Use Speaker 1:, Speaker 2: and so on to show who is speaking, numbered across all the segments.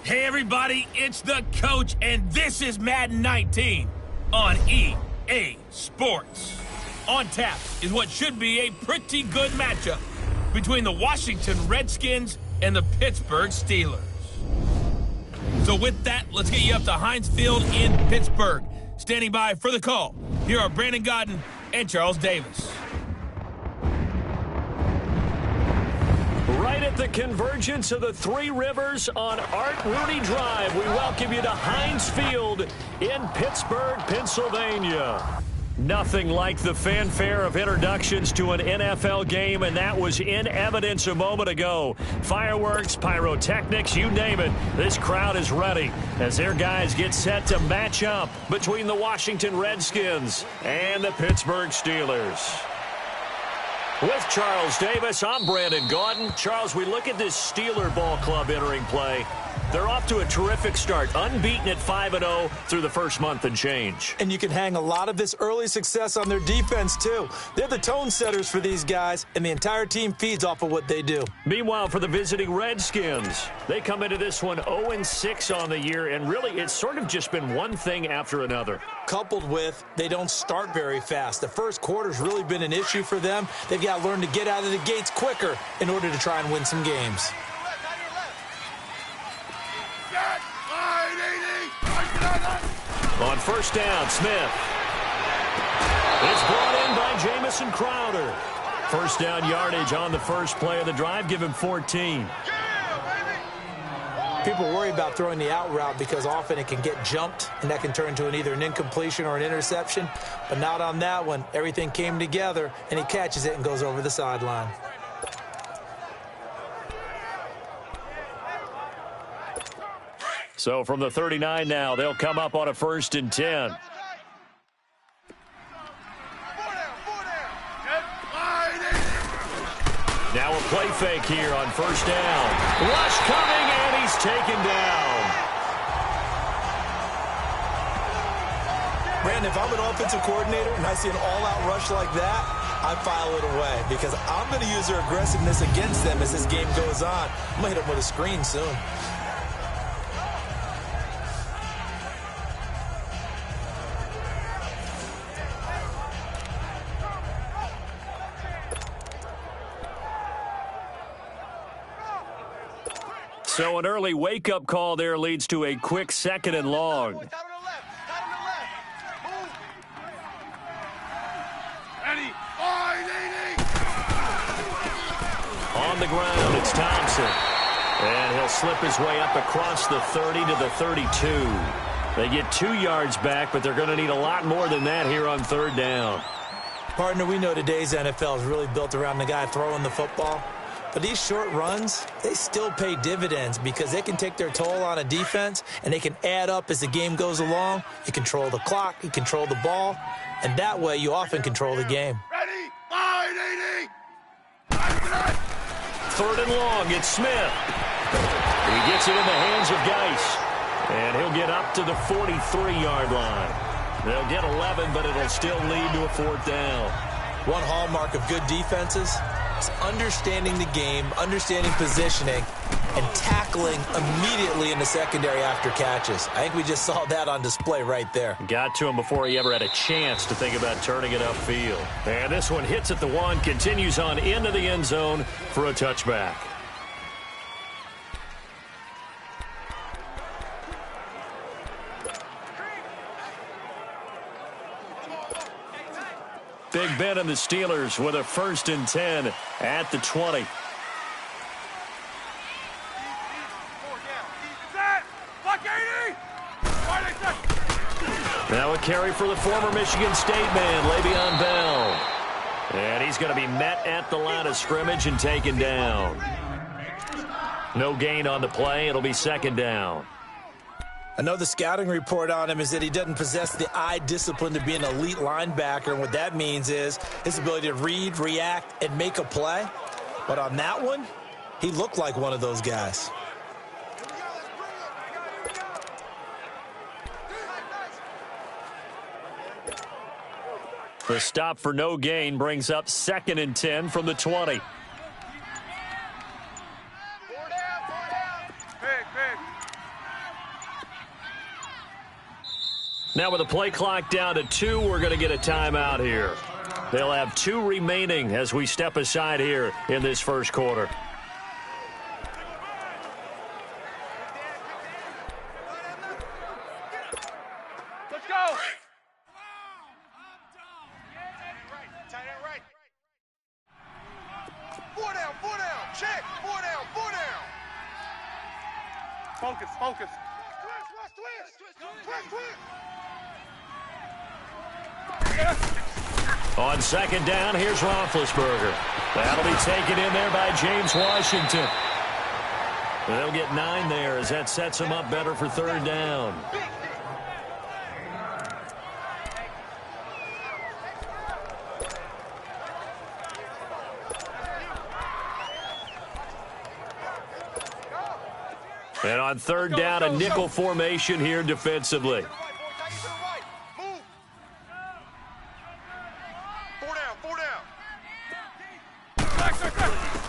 Speaker 1: Hey everybody, it's the coach, and this is Madden 19 on EA Sports. On tap is what should be a pretty good matchup between the Washington Redskins and the Pittsburgh Steelers. So with that, let's get you up to Heinz Field in Pittsburgh. Standing by for the call, here are Brandon Godden and Charles Davis.
Speaker 2: Right at the convergence of the Three Rivers on Art Rooney Drive, we welcome you to Heinz Field in Pittsburgh, Pennsylvania. Nothing like the fanfare of introductions to an NFL game, and that was in evidence a moment ago. Fireworks, pyrotechnics, you name it. This crowd is ready as their guys get set to match up between the Washington Redskins and the Pittsburgh Steelers. With Charles Davis, I'm Brandon Gaudin. Charles, we look at this Steeler ball club entering play. They're off to a terrific start, unbeaten at 5-0 through the first month and change.
Speaker 3: And you can hang a lot of this early success on their defense, too. They're the tone setters for these guys, and the entire team feeds off of what they do.
Speaker 2: Meanwhile, for the visiting Redskins, they come into this one 0-6 on the year, and really it's sort of just been one thing after another.
Speaker 3: Coupled with they don't start very fast. The first quarter's really been an issue for them. They've got to learn to get out of the gates quicker in order to try and win some games.
Speaker 2: On first down, Smith. It's brought in by Jamison Crowder. First down yardage on the first play of the drive. Give him 14.
Speaker 3: People worry about throwing the out route because often it can get jumped, and that can turn into either an incompletion or an interception. But not on that one. Everything came together, and he catches it and goes over the sideline.
Speaker 2: So from the 39 now, they'll come up on a 1st and 10. Now a play fake here on first down. Rush coming, and he's taken down.
Speaker 3: Brandon, if I'm an offensive coordinator and I see an all-out rush like that, I file it away because I'm going to use their aggressiveness against them as this game goes on. I'm going to hit them with a screen soon.
Speaker 2: So an early wake-up call there leads to a quick 2nd and long. On the ground, it's Thompson. And he'll slip his way up across the 30 to the 32. They get 2 yards back, but they're going to need a lot more than that here on 3rd down.
Speaker 3: Partner, we know today's NFL is really built around the guy throwing the football. But these short runs, they still pay dividends because they can take their toll on a defense and they can add up as the game goes along. You control the clock, you control the ball, and that way you often control the game.
Speaker 4: Ready, line, 80.
Speaker 2: 3rd and long, it's Smith. He gets it in the hands of Geis, and he'll get up to the 43-yard line. They'll get 11, but it'll still lead to a 4th down.
Speaker 3: One hallmark of good defenses is understanding the game, understanding positioning, and tackling immediately in the secondary after catches. I think we just saw that on display right there.
Speaker 2: Got to him before he ever had a chance to think about turning it upfield. And this one hits at the 1, continues on into the end zone for a touchback. Big Ben and the Steelers with a 1st and 10 at the 20. Now a carry for the former Michigan State man, Le'Veon Bell. And he's going to be met at the line of scrimmage and taken down. No gain on the play. It'll be 2nd down.
Speaker 3: I know the scouting report on him is that he doesn't possess the eye discipline to be an elite linebacker. And what that means is his ability to read, react, and make a play. But on that one, he looked like one of those guys.
Speaker 2: The stop for no gain brings up 2nd and 10 from the 20. Now with the play clock down to 2, we're going to get a timeout here. They'll have 2 remaining as we step aside here in this 1st quarter.
Speaker 4: Let's go. Four down, check, 4 down. Focus. Twist.
Speaker 2: On 2nd down, here's Roethlisberger. That'll be taken in there by James Washington. They'll get 9 there as that sets them up better for 3rd down. And on 3rd down, a nickel formation here defensively.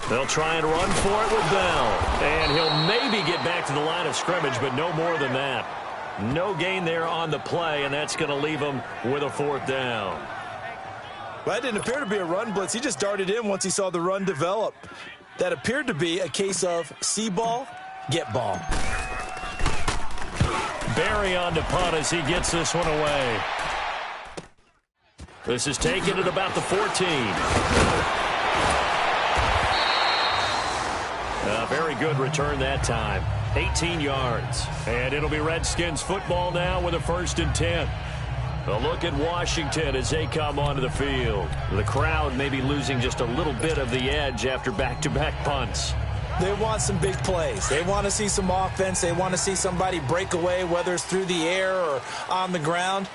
Speaker 2: They'll try and run for it with Bell. And he'll maybe get back to the line of scrimmage, but no more than that. No gain there on the play, and that's going to leave him with a 4th down.
Speaker 3: Well, that didn't appear to be a run blitz. He just darted in once he saw the run develop. That appeared to be a case of see ball, get ball.
Speaker 2: Barry on to punt as he gets this one away. This is taken at about the 14. A very good return that time. 18 yards. And it'll be Redskins football now with a 1st and 10. A look at Washington as they come onto the field. The crowd may be losing just a little bit of the edge after back-to-back punts.
Speaker 3: They want some big plays. They want to see some offense. They want to see somebody break away, whether it's through the air or on the ground.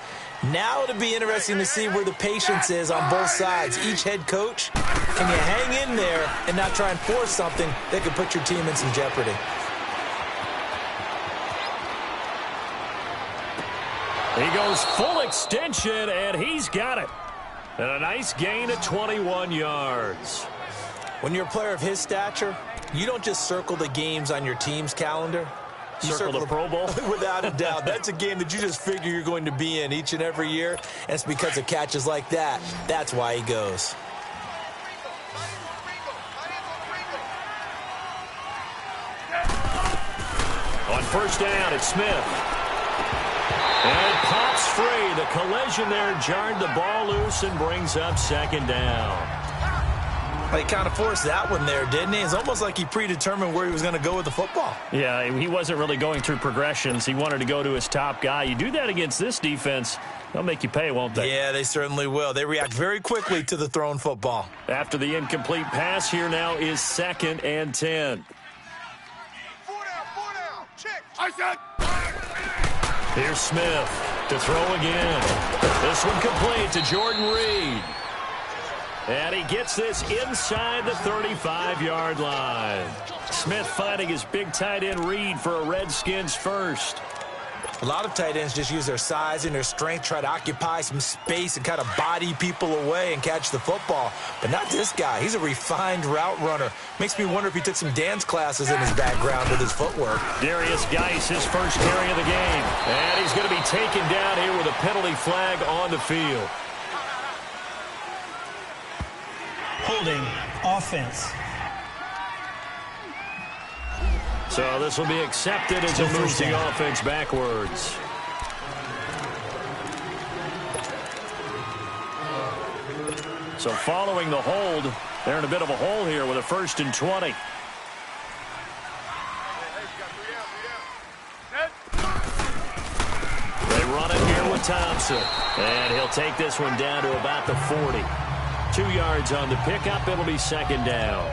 Speaker 3: Now it'll be interesting to see where the patience is on both sides. Each head coach, can you hang in there and not try and force something that could put your team in some jeopardy?
Speaker 2: He goes full extension, and he's got it. And a nice gain of 21 yards.
Speaker 3: When you're a player of his stature, you don't just circle the games on your team's calendar. You
Speaker 2: circle the Pro Bowl?
Speaker 3: Without a doubt. That's a game that you just figure you're going to be in each and every year. And it's because of catches like that. That's why he goes.
Speaker 2: On 1st down, it's Smith. And it pops free. The collision there jarred the ball loose and brings up 2nd down.
Speaker 3: Well, he kind of forced that one there, didn't he? It's almost like he predetermined where he was going to go with the football.
Speaker 2: Yeah, he wasn't really going through progressions. He wanted to go to his top guy. You do that against this defense, they'll make you pay, won't they?
Speaker 3: Yeah, they certainly will. They react very quickly to the thrown football.
Speaker 2: After the incomplete pass, here now is 2nd and 10.
Speaker 4: 4 down, check. I said.
Speaker 2: Here's Smith to throw again. This one complete to Jordan Reed. And he gets this inside the 35-yard line. Smith finding his big tight end Reed for a Redskins 1st.
Speaker 3: A lot of tight ends just use their size and their strength, try to occupy some space and kind of body people away and catch the football. But not this guy. He's a refined route runner. Makes me wonder if he took some dance classes in his background with his footwork.
Speaker 2: Darius Geis, his first carry of the game. And he's going to be taken down here with a penalty flag on the field.
Speaker 5: Holding offense.
Speaker 2: So this will be accepted as it moves the offense backwards. So following the hold, they're in a bit of a hole here with a 1st and 20. They run it here with Thompson. And he'll take this one down to about the 40. 2 yards on the pickup. It'll be 2nd down.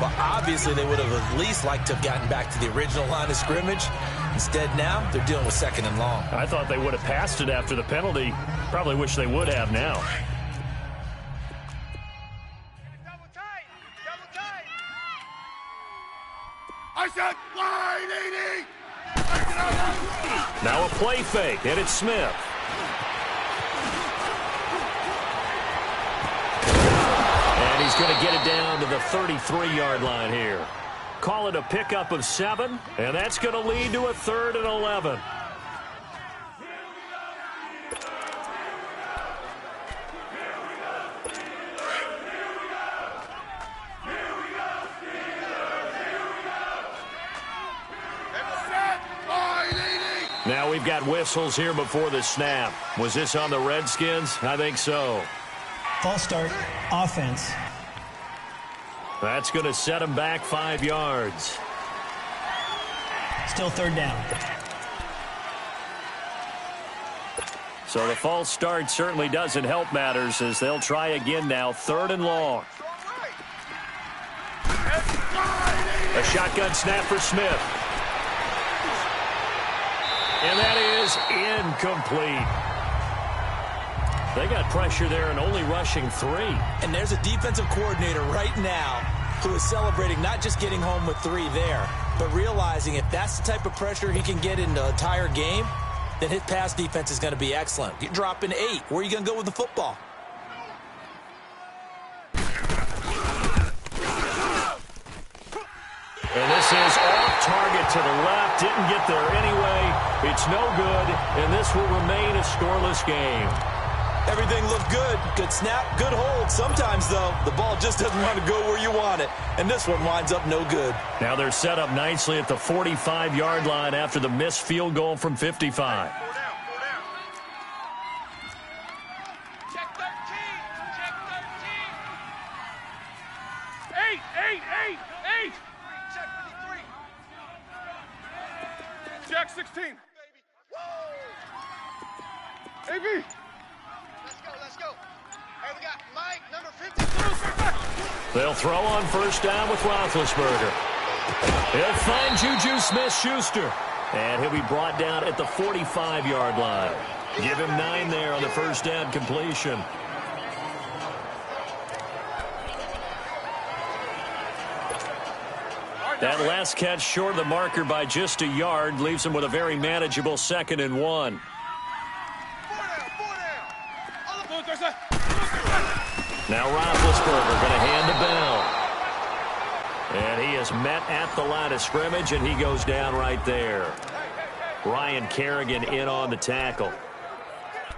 Speaker 3: Well, obviously they would have at least liked to have gotten back to the original line of scrimmage. Instead now, they're dealing with 2nd and long.
Speaker 2: I thought they would have passed it after the penalty. Probably wish they would have now.
Speaker 4: Double tight. Double tight. I said 180.
Speaker 2: Now a play fake, and it's Smith. And he's going to get it down to the 33-yard line here. Call it a pickup of 7, and that's going to lead to a 3rd and 11. Now we've got whistles here before the snap. Was this on the Redskins? I think so.
Speaker 5: False start, offense.
Speaker 2: That's going to set him back 5 yards.
Speaker 5: Still 3rd down.
Speaker 2: So the false start certainly doesn't help matters as they'll try again now, 3rd and long. A shotgun snap for Smith. And that is incomplete. They got pressure there and only rushing 3.
Speaker 3: And there's a defensive coordinator right now who is celebrating not just getting home with 3 there, but realizing if that's the type of pressure he can get in the entire game, then his pass defense is going to be excellent. You're dropping 8. Where are you going to go with the football?
Speaker 2: And this is off target to the left. Didn't get there anyway. It's no good, and this will remain a scoreless game.
Speaker 3: Everything looked good. Good snap, good hold. Sometimes, though, the ball just doesn't want to go where you want it. And this one winds up no good.
Speaker 2: Now they're set up nicely at the 45-yard line after the missed field goal from 55.
Speaker 4: Check 13. Check 13. 8. Check 53. Check 16. AB. Let's go. Hey, we got Mike, number 52.
Speaker 2: They'll throw on 1st down with Roethlisberger. He'll find Juju Smith-Schuster. And he'll be brought down at the 45-yard line. Give him 9 there on the 1st down completion. That last catch short of the marker by just a yard leaves him with a very manageable 2nd and 1. Now Roethlisberger going to hand to Bell. And he is met at the line of scrimmage, and he goes down right there. Ryan Kerrigan in on the tackle.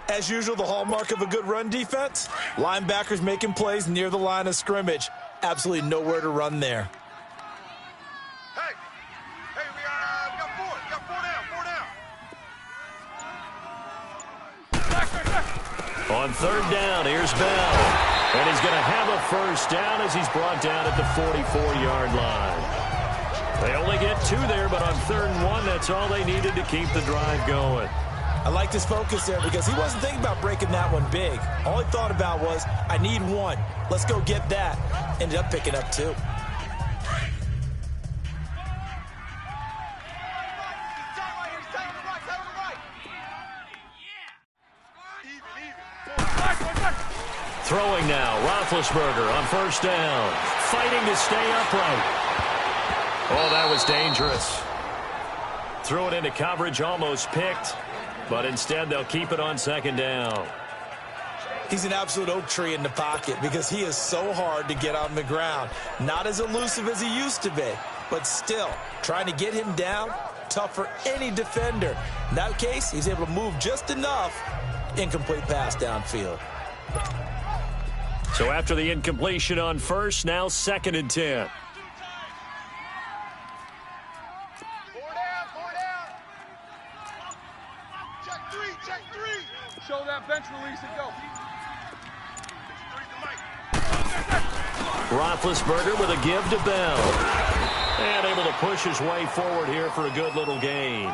Speaker 3: As usual, the hallmark of a good run defense, linebackers making plays near the line of scrimmage. Absolutely nowhere to run there.
Speaker 4: Hey, we got 4. We got 4 down.
Speaker 2: On 3rd down, here's Bell. And he's going to have a 1st down as he's brought down at the 44-yard line. They only get 2 there, but on 3rd and 1, that's all they needed to keep the drive going.
Speaker 3: I liked his focus there because he wasn't thinking about breaking that one big. All he thought about was, I need 1. Let's go get that. Ended up picking up 2.
Speaker 2: Throwing now, Roethlisberger on 1st down. Fighting to stay upright. Oh, that was dangerous. Threw it into coverage, almost picked. But instead, they'll keep it on 2nd down.
Speaker 3: He's an absolute oak tree in the pocket because he is so hard to get on the ground. Not as elusive as he used to be, but still, trying to get him down, tough for any defender. In that case, he's able to move just enough. Incomplete pass downfield.
Speaker 2: So after the incompletion on 1st, now 2nd and 10.
Speaker 4: 4 down. Check 3. Show that bench release and go. 53's the mic.
Speaker 2: Roethlisberger with a give to Bell. And able to push his way forward here for a good little gain.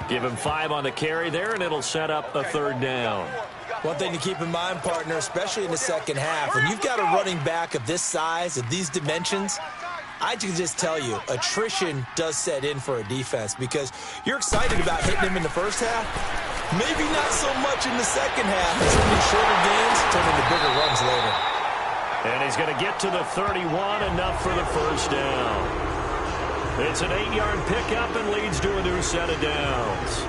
Speaker 2: Give him 5 on the carry there, and it'll set up a 3rd down.
Speaker 3: One thing to keep in mind, partner, especially in the second half, when you've got a running back of this size, of these dimensions, I can just tell you, attrition does set in for a defense because you're excited about hitting him in the first half. Maybe not so much in the second half. Some of these shorter games turn into bigger runs later.
Speaker 2: And he's going to get to the 31, enough for the first down. It's an 8-yard pickup and leads to a new set of downs.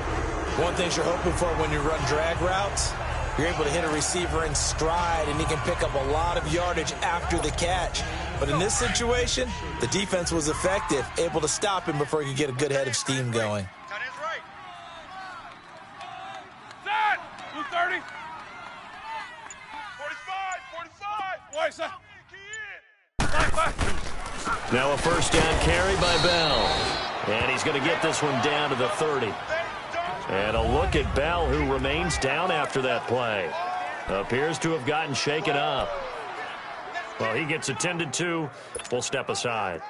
Speaker 3: One thing you're hoping for when you run drag routes, you're able to hit a receiver in stride, and he can pick up a lot of yardage after the catch. But in this situation, the defense was effective, able to stop him before he could get a good head of steam going.
Speaker 4: Tight end's right.
Speaker 6: Set! Blue 30. 45. Why, sir?
Speaker 2: Now a first down carry by Bell. And he's going to get this one down to the 30. And a look at Bell, who remains down after that play. Appears to have gotten shaken up. Well, he gets attended to. We'll step aside.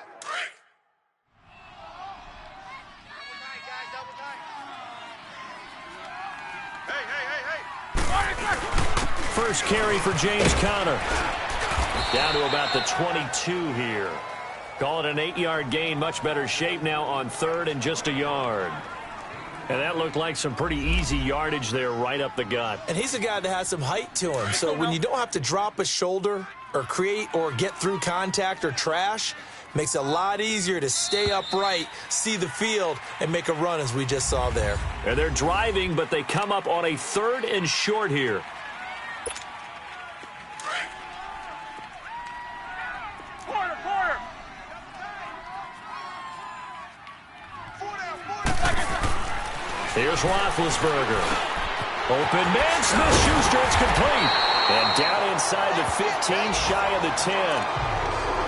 Speaker 2: First carry for James Conner. Down to about the 22 here. Call it an 8-yard gain. Much better shape now on 3rd and just a yard. And that looked like some pretty easy yardage there right up the gut.
Speaker 3: And he's a guy that has some height to him. So when you don't have to drop a shoulder or create or get through contact or trash, makes it a lot easier to stay upright, see the field, and make a run as we just saw there.
Speaker 2: And they're driving, but they come up on a 3rd and short here. Here's Roethlisberger. Open man, Smith-Schuster, it's complete. And down inside the 15, shy of the 10.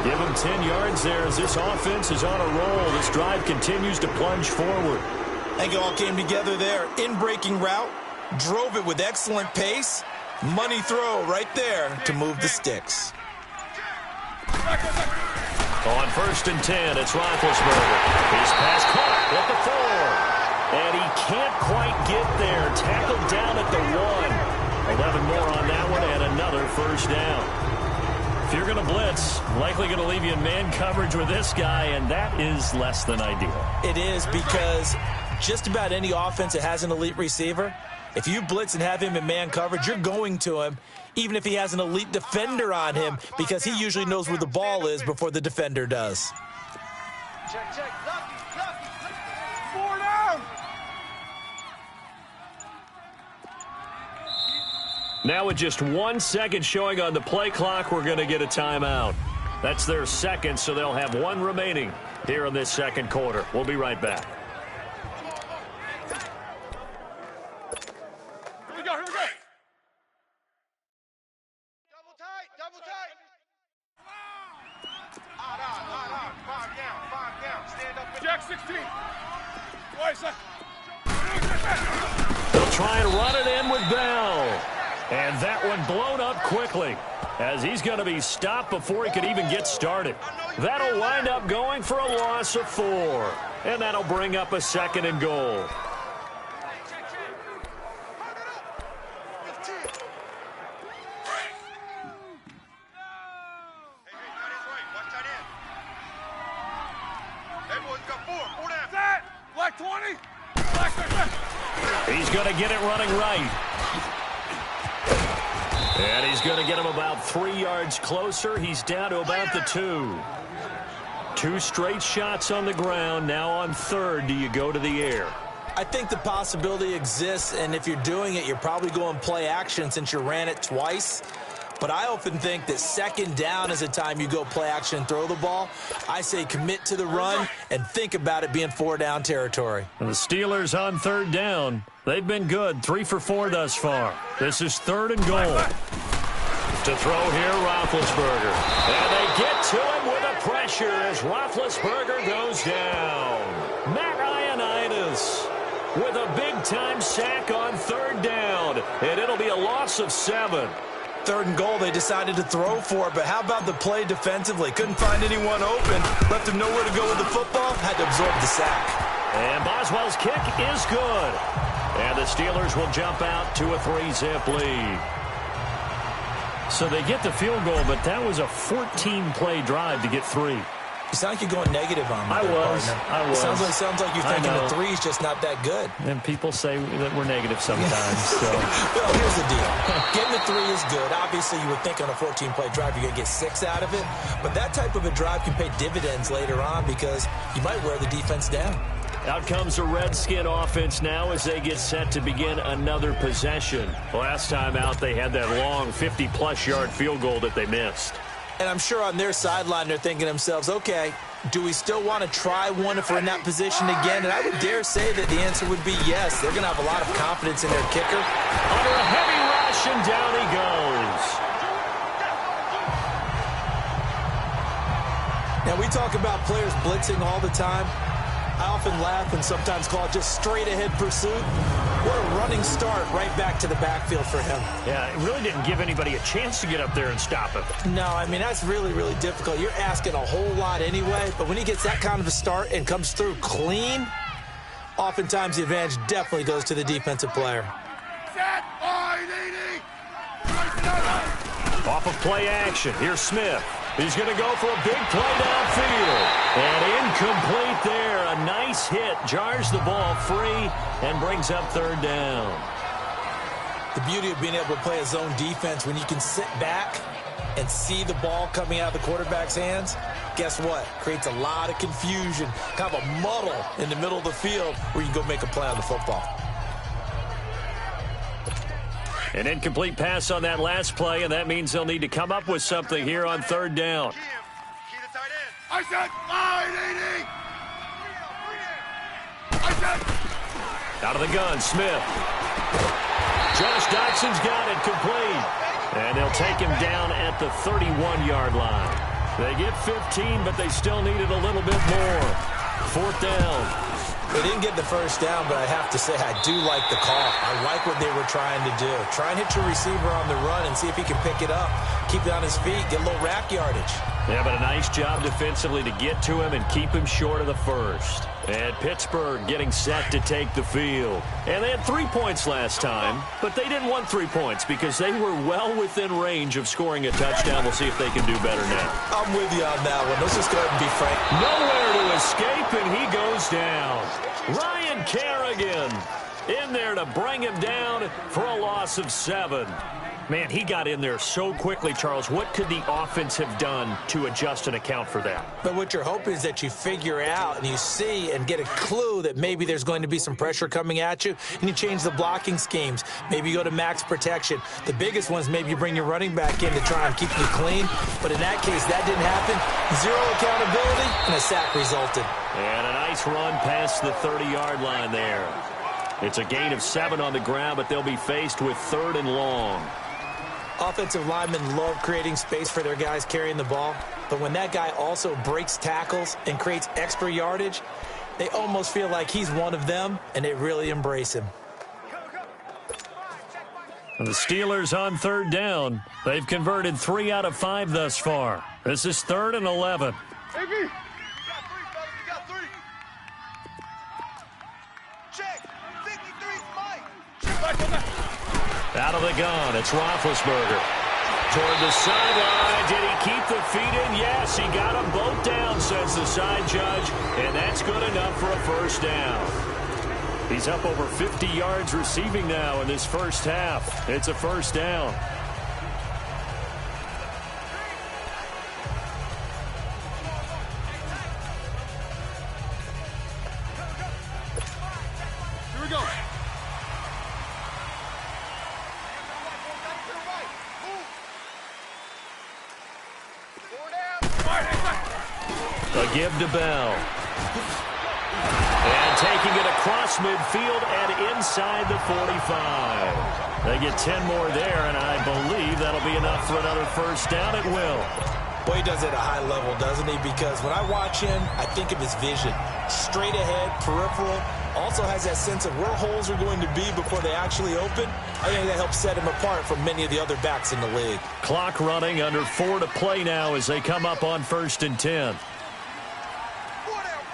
Speaker 2: Give him 10 yards there as this offense is on a roll. This drive continues to plunge forward.
Speaker 3: I think it all came together there. In-breaking route, drove it with excellent pace. Money throw right there to move the sticks.
Speaker 2: On 1st and 10, it's Roethlisberger. His pass caught at the 4. And he can't quite get there. Tackled down at the 1. 11 more on that one and another first down. If you're going to blitz, likely going to leave you in man coverage with this guy, and that is less than ideal.
Speaker 3: It is because just about any offense that has an elite receiver, if you blitz and have him in man coverage, you're going to him, even if he has an elite defender on him, because he usually knows where the ball is before the defender does.
Speaker 4: Check. Lucky.
Speaker 6: 4 down.
Speaker 2: Now with just 1 second showing on the play clock, we're going to get a timeout. That's their second, so they'll have 1 remaining here in this second quarter. We'll be right back.
Speaker 6: Here we go.
Speaker 4: Double tight. Odd. 5 down. Stand up.
Speaker 6: Jack 16. Why, sir?
Speaker 2: They'll try and run it in with Bell. And that one blown up quickly as he's going to be stopped before he could even get started. That'll wind up going for a loss of 4. And that'll bring up a 2nd and goal.
Speaker 6: Black 20. Black 30.
Speaker 2: He's going to get it running right. And he's going to get him about 3 yards closer. He's down to about the 2. 2 straight shots on the ground. Now on 3rd, do you go to the air?
Speaker 3: I think the possibility exists, and if you're doing it, you're probably going play action since you ran it twice. But I often think that 2nd down is the time you go play action and throw the ball. I say commit to the run and think about it being 4 down territory.
Speaker 2: And the Steelers on 3rd down. They've been good, 3 for 4 thus far. This is 3rd and goal. To throw here, Roethlisberger. And they get to him with a pressure as Roethlisberger goes down. Matt Ioannidis with a big-time sack on 3rd down. And it'll be a loss of 7.
Speaker 3: 3rd and goal, they decided to throw for it, but how about the play defensively? Couldn't find anyone open, left him nowhere to go with the football, had to absorb the sack.
Speaker 2: And Boswell's kick is good. And the Steelers will jump out to a 3-zip lead. So they get the field goal, but that was a 14-play drive to get 3.
Speaker 3: You sound like you're going negative on me.
Speaker 2: I was.
Speaker 3: It sounds like you're thinking the 3 is just not that good.
Speaker 2: And people say that we're negative sometimes. So.
Speaker 3: Well, here's the deal. Getting the 3 is good. Obviously, you would think on a 14-play drive you're going to get 6 out of it. But that type of a drive can pay dividends later on because you might wear the defense down.
Speaker 2: Out comes the Redskin offense now as they get set to begin another possession. Last time out, they had that long 50-plus yard field goal that they missed.
Speaker 3: And I'm sure on their sideline they're thinking to themselves, okay, do we still want to try one if we're in that position again? And I would dare say that the answer would be yes. They're going to have a lot of confidence in their kicker.
Speaker 2: Under a heavy rush, and down he goes.
Speaker 3: Now, we talk about players blitzing all the time. I often laugh and sometimes call it just straight-ahead pursuit. What a running start right back to the backfield for him.
Speaker 2: Yeah, it really didn't give anybody a chance to get up there and stop him.
Speaker 3: No, I mean, that's really, really difficult. You're asking a whole lot anyway, but when he gets that kind of a start and comes through clean, oftentimes the advantage definitely goes to the defensive player.
Speaker 2: Off of play action, here's Smith. He's going to go for a big play downfield. And incomplete there. A nice hit. Jars the ball free and brings up 3rd down.
Speaker 3: The beauty of being able to play a zone defense when you can sit back and see the ball coming out of the quarterback's hands, guess what? Creates a lot of confusion, kind of a muddle in the middle of the field where you can go make a play on the football.
Speaker 2: An incomplete pass on that last play, and that means they'll need to come up with something here on 3rd down.
Speaker 6: I said 580. I said.
Speaker 2: Out of the gun, Smith. Josh Dotson's got it complete. And they'll take him down at the 31-yard line. They get 15, but they still needed a little bit more. 4th down.
Speaker 3: They didn't get the 1st down, but I have to say I do like the call. I like what they were trying to do. Try and hit your receiver on the run and see if he can pick it up. Keep it on his feet, get a little rack yardage.
Speaker 2: Yeah, but a nice job defensively to get to him and keep him short of the 1st. And Pittsburgh getting set to take the field. And they had 3 points last time, but they didn't want 3 points because they were well within range of scoring a touchdown. We'll see if they can do better now.
Speaker 3: I'm with you on that one. Let's just go ahead and be frank.
Speaker 2: Nowhere to escape, and he goes down. Ryan Kerrigan in there to bring him down for a loss of 7. Man, he got in there so quickly, Charles. What could the offense have done to adjust and account for that?
Speaker 3: But what you're hoping is that you figure out and you see and get a clue that maybe there's going to be some pressure coming at you, and you change the blocking schemes. Maybe you go to max protection. The biggest ones, maybe you bring your running back in to try and keep you clean. But in that case, that didn't happen. 0 accountability, and a sack resulted.
Speaker 2: And a nice run past the 30-yard line there. It's a gain of 7 on the ground, but they'll be faced with 3rd and long.
Speaker 3: Offensive linemen love creating space for their guys carrying the ball, but when that guy also breaks tackles and creates extra yardage, they almost feel like he's one of them, and they really embrace him.
Speaker 2: The Steelers on 3rd down. They've converted 3 out of 5 thus far. This is 3rd and 11.
Speaker 6: AB, we got 3, fellas. We got 3. Check. 53's Mike. Check back on that.
Speaker 2: Out of the gun, it's Roethlisberger. Toward the sideline, did he keep the feet in? Yes, he got them both down, says the side judge, and that's good enough for a 1st down. He's up over 50 yards receiving now in this 1st half. It's a 1st down.
Speaker 6: Here we go.
Speaker 2: A give to Bell. And taking it across midfield and inside the 45. They get 10 more there, and I believe that'll be enough for another 1st down. It will.
Speaker 3: Well, he does it at a high level, doesn't he? Because when I watch him, I think of his vision. Straight ahead, peripheral. Also has that sense of where holes are going to be before they actually open. I think that helps set him apart from many of the other backs in the league.
Speaker 2: Clock running, under 4 to play now as they come up on 1st and 10.
Speaker 6: 4 down,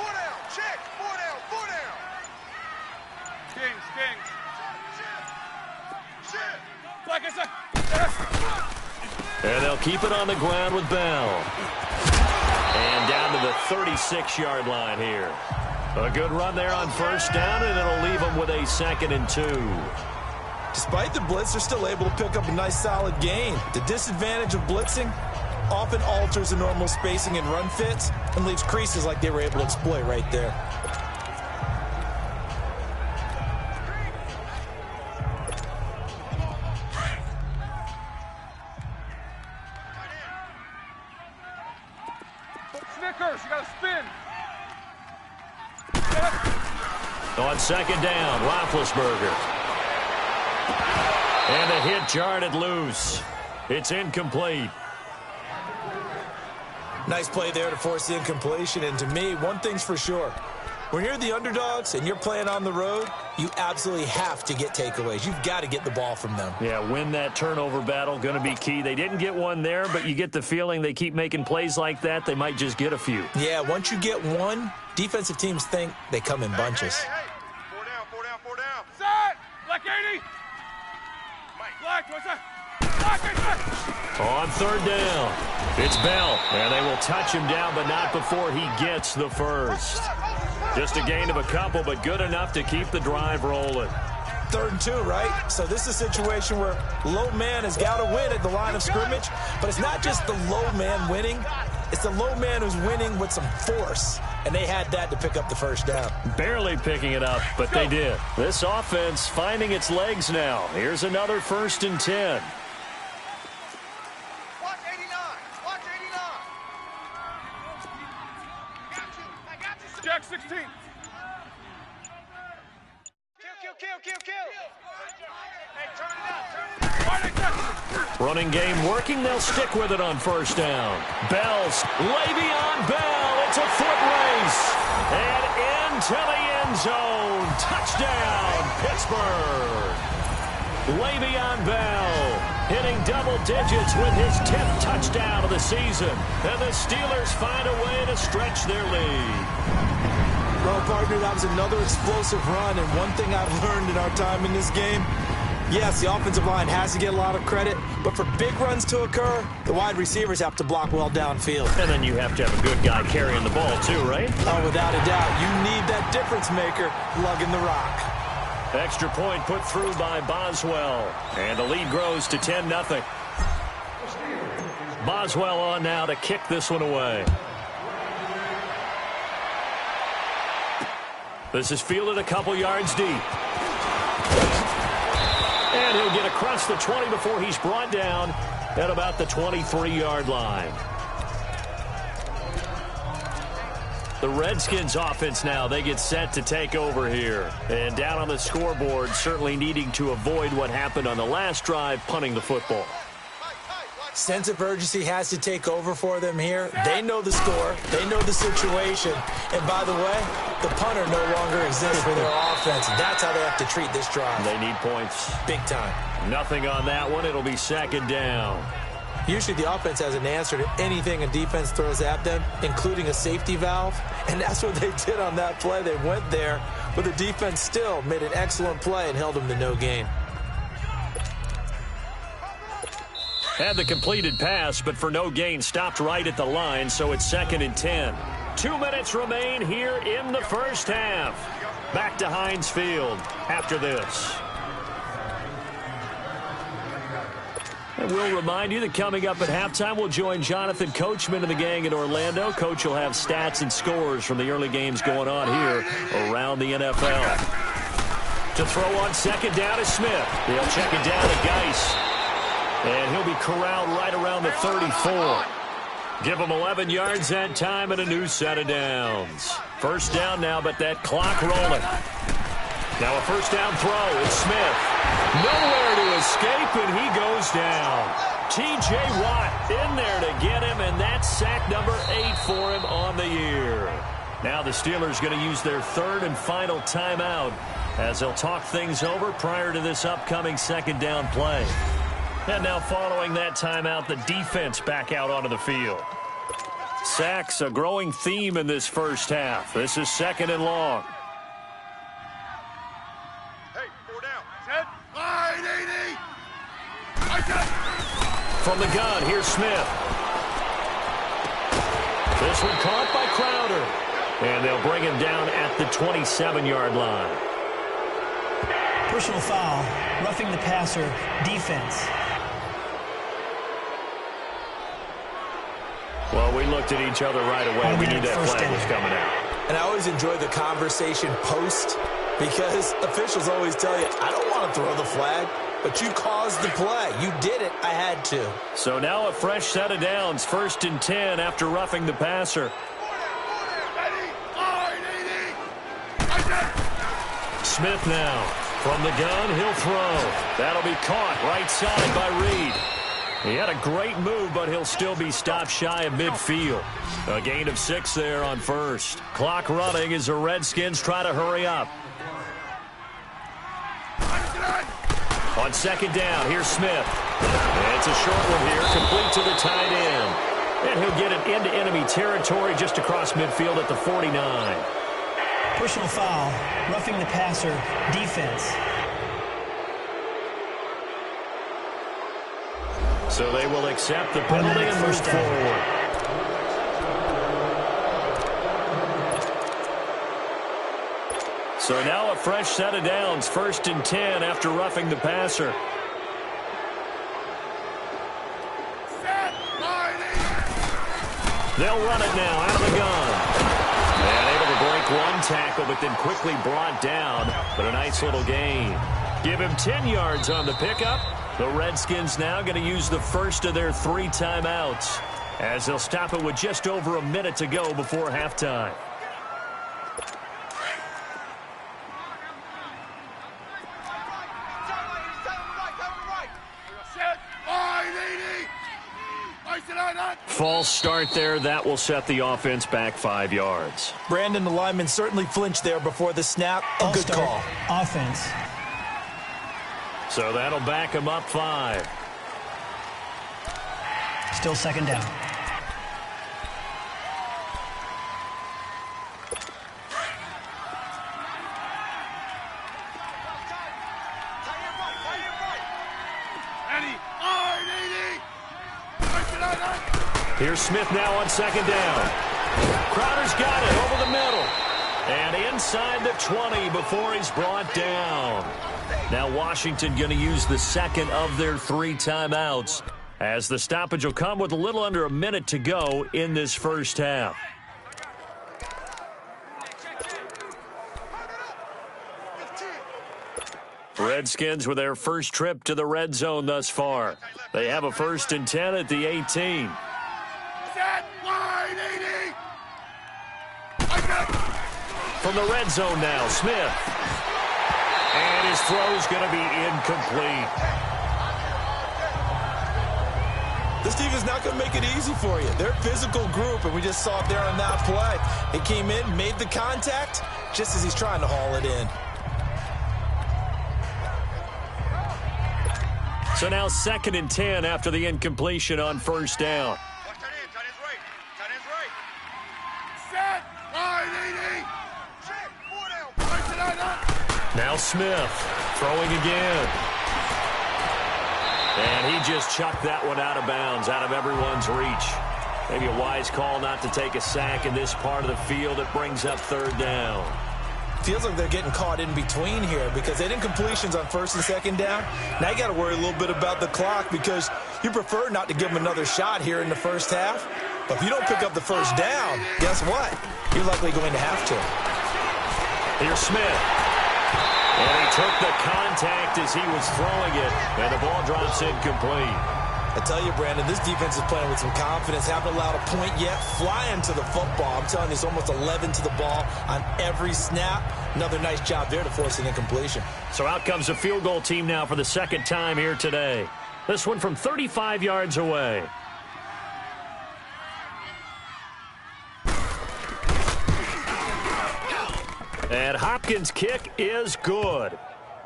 Speaker 6: check, 4 down.
Speaker 4: Kings.
Speaker 6: Like I said.
Speaker 2: And they'll keep it on the ground with Bell. And down to the 36-yard line here. A good run there on 1st down, and it'll leave them with a 2nd and 2.
Speaker 3: Despite the blitz, they're still able to pick up a nice solid gain. The disadvantage of blitzing often alters the normal spacing and run fits and leaves creases like they were able to exploit right there.
Speaker 4: Snickers, you gotta spin.
Speaker 2: On 2nd down, Roethlisberger. And a hit jarred loose. It's incomplete.
Speaker 3: Nice play there to force the incompletion. And to me, one thing's for sure. When you're the underdogs and you're playing on the road, you absolutely have to get takeaways. You've got to get the ball from them.
Speaker 2: Yeah, win that turnover battle, going to be key. They didn't get one there, but you get the feeling they keep making plays like that, they might just get a few.
Speaker 3: Yeah, once you get one, defensive teams think they come in bunches.
Speaker 4: Hey. 4 down. Set. Black 80. Black, what's that? Black 80.
Speaker 2: On 3rd down, it's Bell, and they will touch him down, but not before he gets the first. Just a gain of a couple, but good enough to keep the drive rolling.
Speaker 3: 3rd and 2, right? So this is a situation where low man has got to win at the line of scrimmage, but it's not just the low man winning. It's the low man who's winning with some force, and they had that to pick up the 1st down.
Speaker 2: Barely picking it up, but they did. This offense finding its legs now. Here's another 1st and 10.
Speaker 6: Watch 89. I got you.
Speaker 4: Jack 16.
Speaker 6: Kill. Hey, turn it out.
Speaker 2: Running game working. They'll stick with it on 1st down. Bell's Le'Veon Bell. It's a foot race. And into the end zone. Touchdown, Pittsburgh. Le'Veon Bell hitting double digits with his 10th touchdown of the season. And the Steelers find a way to stretch their lead.
Speaker 3: Well, partner, that was another explosive run, and one thing I've learned in our time in this game, yes, the offensive line has to get a lot of credit, but for big runs to occur, the wide receivers have to block well downfield.
Speaker 2: And then you have to have a good guy carrying the ball too, right?
Speaker 3: Oh, without a doubt. You need that difference maker lugging the rock.
Speaker 2: Extra point put through by Boswell, and the lead grows to 10-0. Boswell on now to kick this one away. This is fielded a couple yards deep. And he'll get across the 20 before he's brought down at about the 23-yard line. The Redskins offense now, they get set to take over here. And down on the scoreboard, certainly needing to avoid what happened on the last drive, punting the football.
Speaker 3: Sense of urgency has to take over for them here. They know the score. They know the situation. And by the way, the punter no longer exists for their offense. That's how they have to treat this drive.
Speaker 2: They need points.
Speaker 3: Big time.
Speaker 2: Nothing on that one. It'll be 2nd down.
Speaker 3: Usually the offense has an answer to anything a defense throws at them, including a safety valve. And that's what they did on that play. They went there, but the defense still made an excellent play and held them to no gain.
Speaker 2: Had the completed pass, but for no gain, stopped right at the line, so it's 2nd and 10. 2 minutes remain here in the 1st half. Back to Heinz Field after this. And we'll remind you that coming up at halftime, we'll join Jonathan Coachman and the gang in Orlando. Coach will have stats and scores from the early games going on here around the NFL. To throw on 2nd down is Smith. He'll check it down to Geis. And he'll be corralled right around the 34. Give him 11 yards that time and a new set of downs. 1st down now, but that clock rolling. Now a 1st down throw. It's Smith. Nowhere to escape, and he goes down. T.J. Watt in there to get him, and that's sack number 8 for him on the year. Now the Steelers going to use their third and final timeout as they'll talk things over prior to this upcoming second down play. And now following that timeout, the defense back out onto the field. Sacks, a growing theme in this first half. This is second and long.
Speaker 4: Hey, 4 down. Set. Line 80.
Speaker 2: From the gun, here's Smith. This one caught by Crowder. And they'll bring him down at the 27-yard line.
Speaker 5: Personal foul, roughing the passer, defense.
Speaker 2: Well, we looked at each other right away. We knew that flag was coming out.
Speaker 3: And I always enjoy the conversation post because officials always tell you, I don't want to throw the flag, but you caused the play. You did it. I had to.
Speaker 2: So now a fresh set of downs, 1st and 10 after roughing the passer. Smith now. From the gun, he'll throw. That'll be caught right side by Reed. He had a great move, but he'll still be stopped shy of midfield. A gain of 6 there on first. Clock running as the Redskins try to hurry up. On second down, here's Smith. It's a short one here, complete to the tight end. And he'll get it into enemy territory just across midfield at the 49.
Speaker 5: Personal foul, roughing the passer, defense.
Speaker 2: So they will accept the penalty and move forward. So now a fresh set of downs, 1st and 10 after roughing the passer. They'll run it now out of the gun. And able to break one tackle, but then quickly brought down. But a nice little gain. Give him 10 yards on the pickup. The Redskins now going to use the first of their 3 timeouts as they'll stop it with just over a minute to go before halftime. False start there. That will set the offense back 5 yards.
Speaker 3: Brandon, the lineman certainly flinched there before the snap. A good call.
Speaker 5: Offense.
Speaker 2: So that'll back him up 5.
Speaker 5: Still second down.
Speaker 2: Here's Smith now on second down. Crowder's got it over the middle. And inside the 20 before he's brought down. Now Washington going to use the second of their 3 timeouts as the stoppage will come with a little under a minute to go in this first half. Redskins with their first trip to the red zone thus far. They have a 1st and 10 at the 18. From the red zone now, Smith. And his throw's going to be incomplete.
Speaker 3: This team is not going to make it easy for you. They're a physical group, and we just saw it there on that play. He came in, made the contact, just as he's trying to haul it in.
Speaker 2: So now 2nd and 10 after the incompletion on 1st down. Now Smith throwing again. And he just chucked that one out of bounds, out of everyone's reach. Maybe a wise call not to take a sack in this part of the field. It brings up 3rd down.
Speaker 3: Feels like they're getting caught in between here because they didn't completions on 1st and 2nd down. Now you got to worry a little bit about the clock because you prefer not to give them another shot here in the first half. But if you don't pick up the 1st down, guess what? You're likely going to have to.
Speaker 2: Here's Smith. And he took the contact as he was throwing it, and the ball drops incomplete.
Speaker 3: I tell you, Brandon, this defense is playing with some confidence. Haven't allowed a point yet. Flying to the football. I'm telling you, it's almost 11 to the ball on every snap. Another nice job there to force an incompletion.
Speaker 2: So out comes the field goal team now for the 2nd time here today. This one from 35 yards away. And Hopkins' kick is good.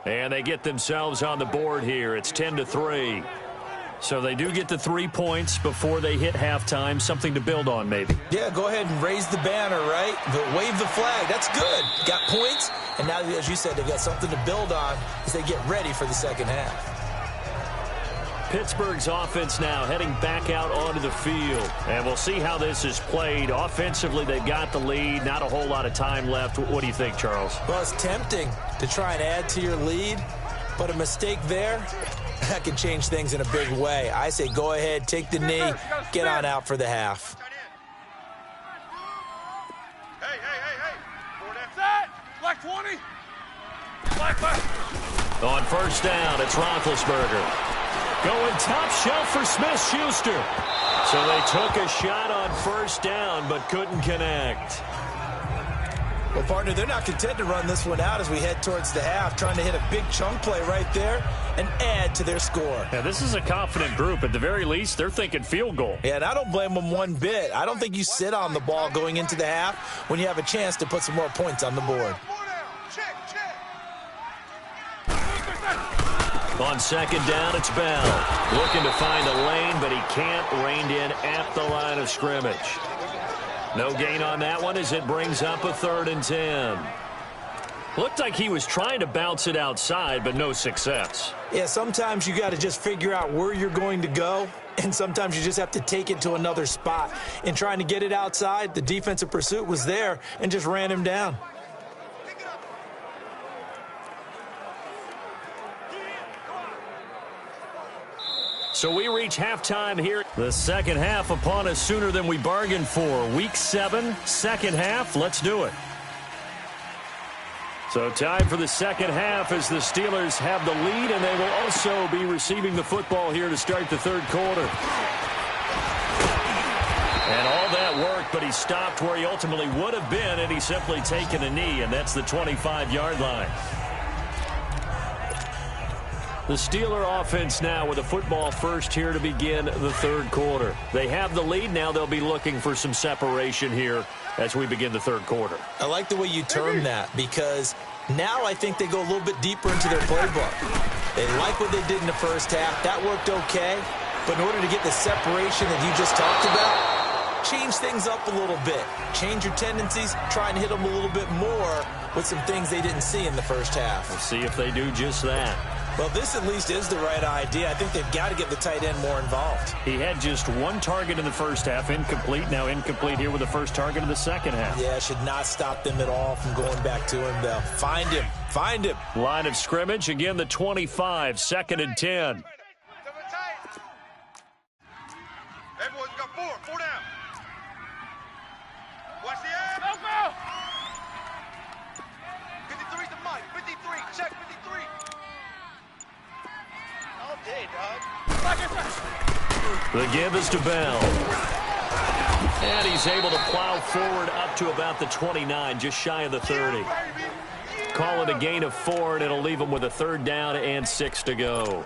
Speaker 2: And they get themselves on the board here. It's 10-3. So they do get the 3 points before they hit halftime. Something to build on, maybe.
Speaker 3: Yeah, go ahead and raise the banner, right? But wave the flag. That's good. Got points. And now, as you said, they've got something to build on as they get ready for the second half.
Speaker 2: Pittsburgh's offense now heading back out onto the field. And we'll see how this is played. Offensively, they've got the lead. Not a whole lot of time left. What do you think, Charles?
Speaker 3: Well, it's tempting to try and add to your lead, but a mistake there, that can change things in a big way. I say go ahead, take the knee, get on out for the half.
Speaker 4: Hey. Four down. Set. Black 20. Black.
Speaker 2: On first down, it's Roethlisberger. Going top shelf for Smith-Schuster. So they took a shot on first down, but couldn't connect.
Speaker 3: Well, partner, they're not content to run this one out as we head towards the half, trying to hit a big chunk play right there and add to their score.
Speaker 2: Yeah, this is a confident group. At the very least, they're thinking field goal.
Speaker 3: Yeah, and I don't blame them one bit. I don't think you sit on the ball going into the half when you have a chance to put some more points on the board.
Speaker 4: Check.
Speaker 2: On second down, it's Bell. Looking to find a lane, but he can't. Reined in at the line of scrimmage. No gain on that one as it brings up a 3rd and 10. Looked like he was trying to bounce it outside, but no success.
Speaker 3: Yeah, sometimes you got to just figure out where you're going to go, and sometimes you just have to take it to another spot. In trying to get it outside, the defensive pursuit was there and just ran him down.
Speaker 2: So we reach halftime here. The second half upon us sooner than we bargained for. Week 7, second half. Let's do it. So time for the second half as the Steelers have the lead, and they will also be receiving the football here to start the third quarter. And all that worked, but he stopped where he ultimately would have been, and he's simply taken a knee, and that's the 25-yard line. The Steeler offense now with a football first here to begin the third quarter. They have the lead. Now they'll be looking for some separation here as we begin the third quarter.
Speaker 3: I like the way you term that because now I think they go a little bit deeper into their playbook. They like what they did in the first half. That worked okay. But in order to get the separation that you just talked about, change things up a little bit. Change your tendencies. Try and hit them a little bit more with some things they didn't see in the first half.
Speaker 2: We'll see if they do just that.
Speaker 3: Well, this at least is the right idea. I think they've got to get the tight end more involved.
Speaker 2: He had just one target in the first half, incomplete. Now incomplete here with the first target of the second half.
Speaker 3: Yeah, should not stop them at all from going back to him, though. Find him. Find him.
Speaker 2: Line of scrimmage, again the 25, 2nd and 10.
Speaker 4: Everyone's got four down. Watch the air. Go. 53's the mic. 53. Check 53. All day, dog.
Speaker 2: The give is to Bell. And he's able to plow forward up to about the 29, just shy of the 30. Call it a gain of 4, and it'll leave him with a 3rd down and 6 to go.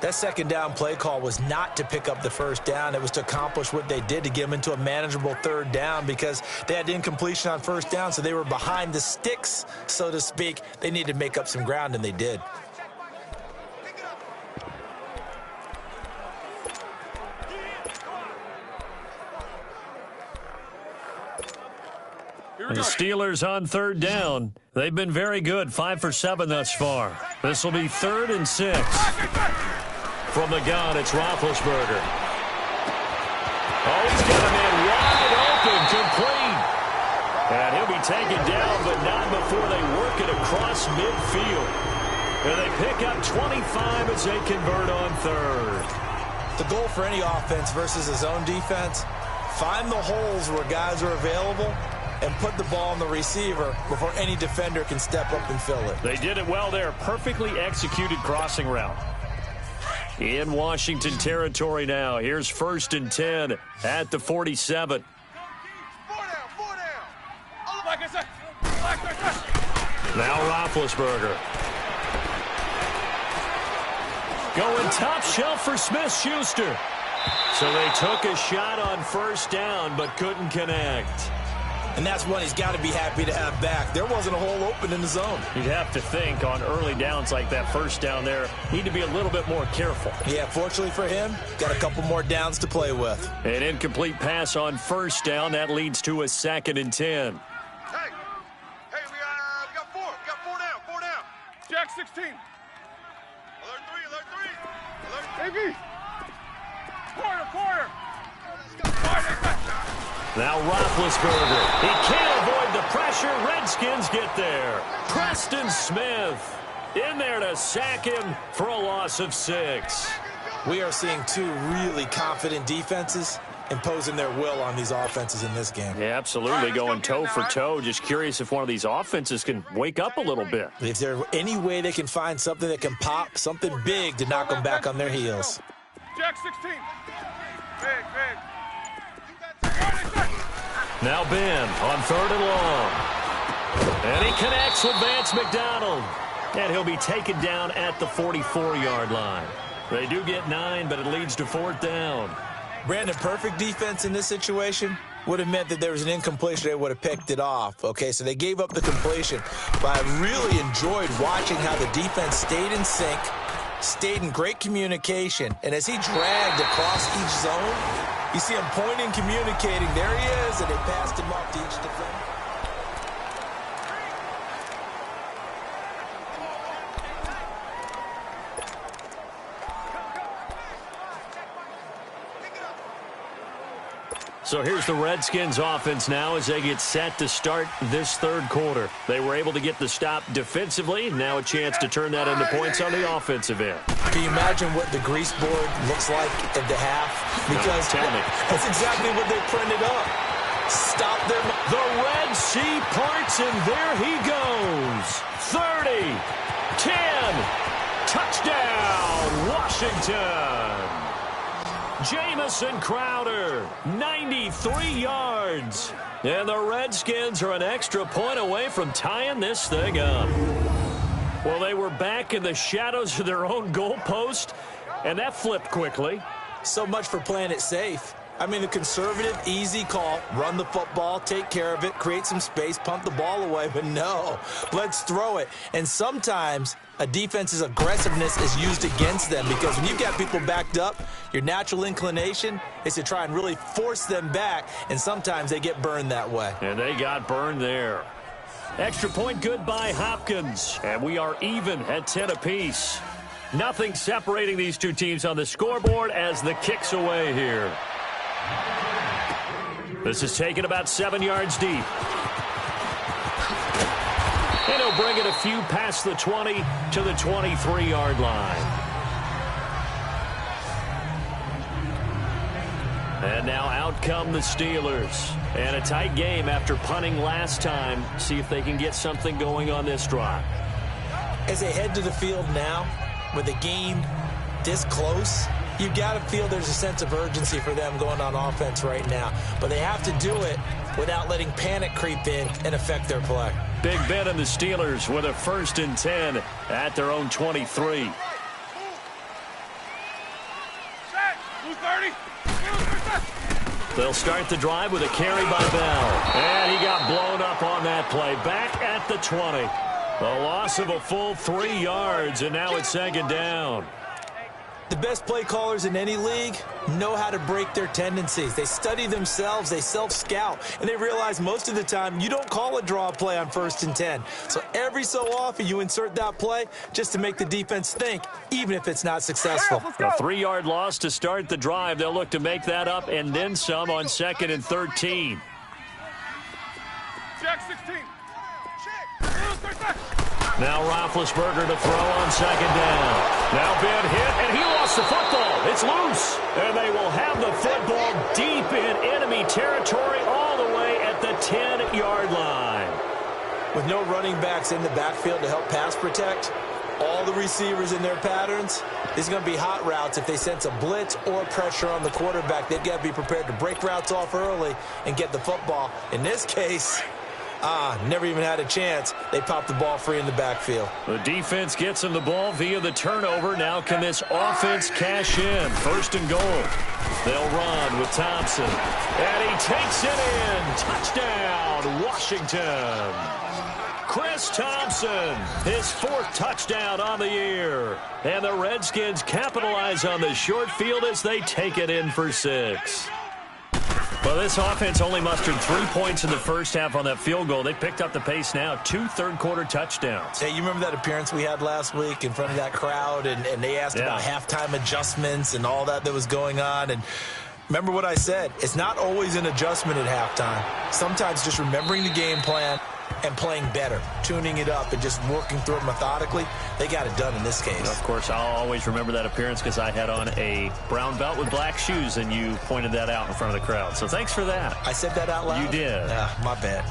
Speaker 3: That second down play call was not to pick up the first down. It was to accomplish what they did to get them into a manageable 3rd down because they had incompletion on first down, so they were behind the sticks, so to speak. They needed to make up some ground, and they did.
Speaker 2: And the Steelers on 3rd down. They've been very good, 5 for 7 thus far. This will be 3rd and 6. From the gun, it's Roethlisberger. Oh, he's got a man wide open, complete. And he'll be taken down, but not before they work it across midfield. And they pick up 25 as they convert on 3rd.
Speaker 3: The goal for any offense versus a zone defense, find the holes where guys are available and put the ball on the receiver before any defender can step up and fill it.
Speaker 2: They did it well there. Perfectly executed crossing route. In Washington territory now. Here's 1st and 10 at the 47.
Speaker 4: Four down.
Speaker 2: Now Roethlisberger. Going top shelf for Smith-Schuster. So they took a shot on first down, but couldn't connect.
Speaker 3: And that's one he's got to be happy to have back. There wasn't a hole open in the zone.
Speaker 2: You'd have to think on early downs like that first down there, need to be a little bit more careful.
Speaker 3: Yeah, fortunately for him, got a couple more downs to play with.
Speaker 2: An incomplete pass on first down. That leads to a 2nd and 10.
Speaker 4: Hey, we got four. We got four down. Jack 16. Alert three. AB. Quarter.
Speaker 2: Now Roethlisberger. He can't avoid the pressure. Redskins get there. Preston Smith in there to sack him for a loss of 6.
Speaker 3: We are seeing two really confident defenses imposing their will on these offenses in this game.
Speaker 2: Yeah, absolutely, going toe for toe. Just curious if one of these offenses can wake up a little bit.
Speaker 3: Is there any way they can find something that can pop, something big to knock them back on their heels?
Speaker 4: Jack 16. Big.
Speaker 2: Now Ben on 3rd and long. And he connects with Vance McDonald. And he'll be taken down at the 44-yard line. They do get 9, but it leads to 4th down.
Speaker 3: Brandon, perfect defense in this situation would have meant that there was an incompletion. They would have picked it off. Okay, so they gave up the completion. But I really enjoyed watching how the defense stayed in sync, stayed in great communication. And as he dragged across each zone, you see him pointing, communicating. There he is, and they passed him off to each defender.
Speaker 2: So here's the Redskins offense now as they get set to start this 3rd quarter. They were able to get the stop defensively. Now a chance to turn that into points on the offensive end.
Speaker 3: Can you imagine what the grease board looks like at the half? Because
Speaker 2: tell me.
Speaker 3: That's exactly what they printed up. Stop them.
Speaker 2: The Red Sea parts, and there he goes. 30, 10, touchdown, Washington. Jamison Crowder, 93 yards. And the Redskins are an extra point away from tying this thing up. Well, they were back in the shadows of their own goalpost, and that flipped quickly.
Speaker 3: So much for playing it safe. I mean, the conservative, easy call, run the football, take care of it, create some space, pump the ball away. But no, let's throw it. And sometimes a defense's aggressiveness is used against them because when you've got people backed up, your natural inclination is to try and really force them back, and sometimes they get burned that way.
Speaker 2: And they got burned there. Extra point good by Hopkins, and we are even at 10 apiece. Nothing separating these two teams on the scoreboard as the kick's away here. This is taken about 7 yards deep. And he'll bring it a few past the 20 to the 23-yard line. And now out come the Steelers. And a tight game after punting last time. See if they can get something going on this drive.
Speaker 3: As they head to the field now, with the game this close, you've got to feel there's a sense of urgency for them going on offense right now. But they have to do it without letting panic creep in and affect their play.
Speaker 2: Big Ben and the Steelers with a 1st and 10 at their own 23. They'll start the drive with a carry by Bell. And he got blown up on that play. Back at the 20. A loss of a full 3 yards, and now it's 2nd down.
Speaker 3: The best play callers in any league know how to break their tendencies. They study themselves, they self-scout, and they realize most of the time you don't call a draw play on 1st and 10. So every so often you insert that play just to make the defense think, even if it's not successful.
Speaker 2: A 3-yard loss to start the drive. They'll look to make that up and then some on 2nd and 13.
Speaker 4: Jack 16.
Speaker 2: Now Roethlisberger to throw on 2nd down. Now Ben hit, and he lost the football. It's loose. And they will have the football deep in enemy territory all the way at the 10-yard line.
Speaker 3: With no running backs in the backfield to help pass protect, all the receivers in their patterns, these are going to be hot routes if they sense a blitz or pressure on the quarterback. They've got to be prepared to break routes off early and get the football. In this case, Never even had a chance. They popped the ball free in the backfield.
Speaker 2: The defense gets him the ball via the turnover. Now can this offense cash in? 1st and goal. They'll run with Thompson. And he takes it in. Touchdown, Washington. Chris Thompson, his 4th touchdown on the year. And the Redskins capitalize on the short field as they take it in for 6. Well, this offense only mustered 3 points in the first half on that field goal. They picked up the pace now. 2 third-quarter touchdowns.
Speaker 3: Hey, you remember that appearance we had last week in front of that crowd, and they asked about halftime adjustments and all that was going on, and remember what I said. It's not always an adjustment at halftime. Sometimes just remembering the game plan and playing better, tuning it up and just working through it methodically. They got it done in this case.
Speaker 2: Of course, I'll always remember that appearance because I had on a brown belt with black shoes, and you pointed that out in front of the crowd. So thanks for that.
Speaker 3: I said that out loud?
Speaker 2: You did.
Speaker 3: My bad.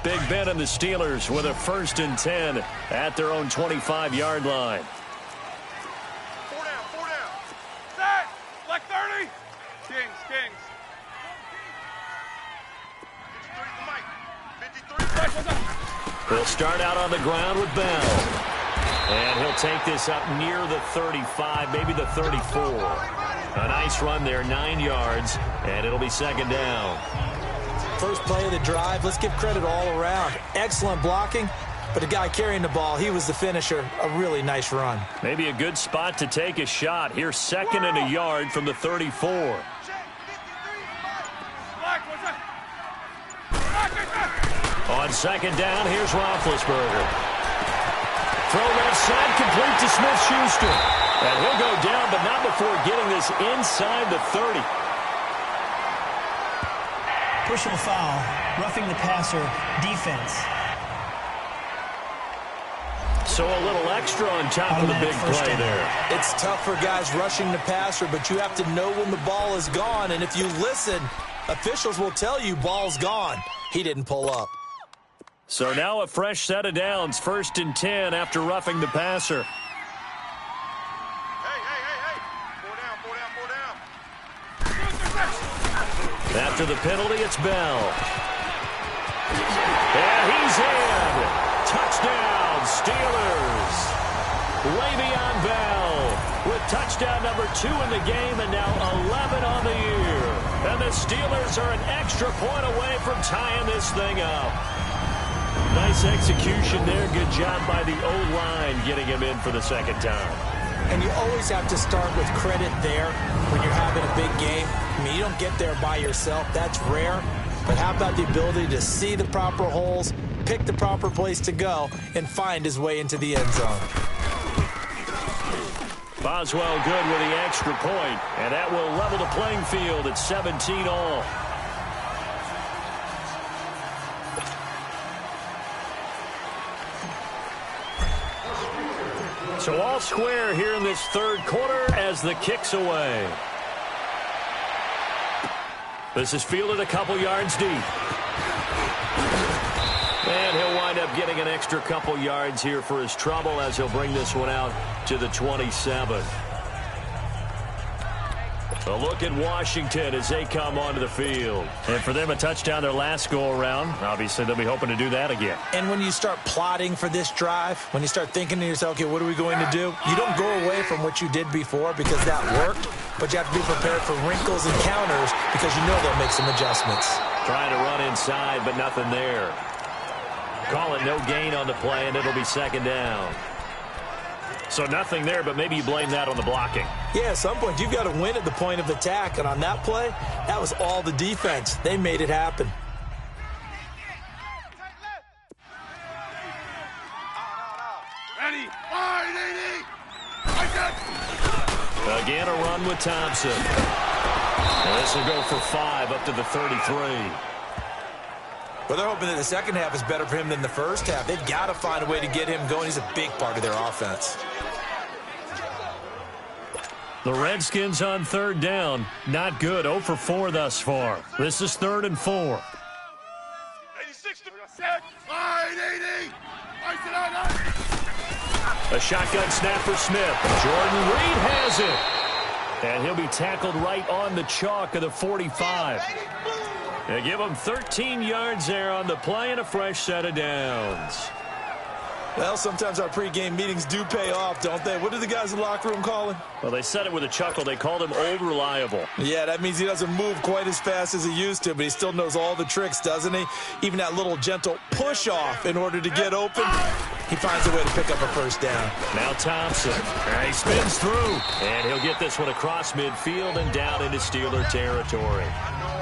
Speaker 2: Big Ben and the Steelers with a 1st and 10 at their own 25-yard line.
Speaker 4: 4 down. Set. Black 30. Kings. 53.
Speaker 2: He'll start out on the ground with Bell. And he'll take this up near the 35, maybe the 34. A nice run there, 9 yards, and it'll be 2nd down.
Speaker 3: First play of the drive, let's give credit all around. Excellent blocking, but the guy carrying the ball, he was the finisher. A really nice run. Maybe a good spot to take a shot. Here's 2nd and a yard from the 34. On 2nd down, here's Roethlisberger. Throw left side, complete to Smith-Schuster. And he'll go down, but not before getting this inside the 30.
Speaker 5: Personal foul, roughing the passer, defense.
Speaker 2: So a little extra on top of the big play there.
Speaker 3: It's tough for guys rushing the passer, but you have to know when the ball is gone. And if you listen, officials will tell you ball's gone. He didn't pull up.
Speaker 2: So now a fresh set of downs, 1st and 10 after roughing the passer.
Speaker 4: Hey. 4 down.
Speaker 2: After the penalty, it's Bell. And he's in. Touchdown, Steelers. Le'Veon Bell with touchdown number 2 in the game and now 11 on the year. And the Steelers are an extra point away from tying this thing up. Nice execution there. Good job by the O-line getting him in for the 2nd time.
Speaker 3: And you always have to start with credit there when you're having a big game. I mean, you don't get there by yourself. That's rare. But how about the ability to see the proper holes, pick the proper place to go, and find his way into the end zone?
Speaker 2: Boswell good with the extra point, and that will level the playing field at 17 all. So all square here in this 3rd quarter as the kick's away. This is fielded a couple yards deep. And he'll wind up getting an extra couple yards here for his trouble as he'll bring this one out to the 27. A look at Washington as they come onto the field. And for them, a touchdown their last go-around. Obviously, they'll be hoping to do that again.
Speaker 3: And when you start plotting for this drive, when you start thinking to yourself, okay, what are we going to do? You don't go away from what you did before because that worked, but you have to be prepared for wrinkles and counters because you know they'll make some adjustments.
Speaker 2: Trying to run inside, but nothing there. Call it no gain on the play, and it'll be 2nd down. So nothing there, but maybe you blame that on the blocking.
Speaker 3: Yeah, at some point, you've got to win at the point of attack. And on that play, that was all the defense. They made it happen.
Speaker 4: Ready.
Speaker 2: Again, a run with Thompson. And this will go for 5 up to the 33.
Speaker 3: Well, they're hoping that the second half is better for him than the first half. They've got to find a way to get him going. He's a big part of their offense.
Speaker 2: The Redskins on 3rd down. Not good. 0 for 4 thus far. This is 3rd and 4.
Speaker 4: 86 to set. 80.
Speaker 2: A shotgun snap for Smith. Jordan Reed has it. And he'll be tackled right on the chalk of the 45. They give them 13 yards there on the play and a fresh set of downs.
Speaker 3: Well, sometimes our pregame meetings do pay off, don't they? What do the guys in the locker room call him?
Speaker 2: Well, they said it with a chuckle. They called him Old Reliable.
Speaker 3: Yeah, that means he doesn't move quite as fast as he used to, but he still knows all the tricks, doesn't he? Even that little gentle push-off in order to get open, he finds a way to pick up a first down.
Speaker 2: Now Thompson. He spins through, and he'll get this one across midfield and down into Steeler territory.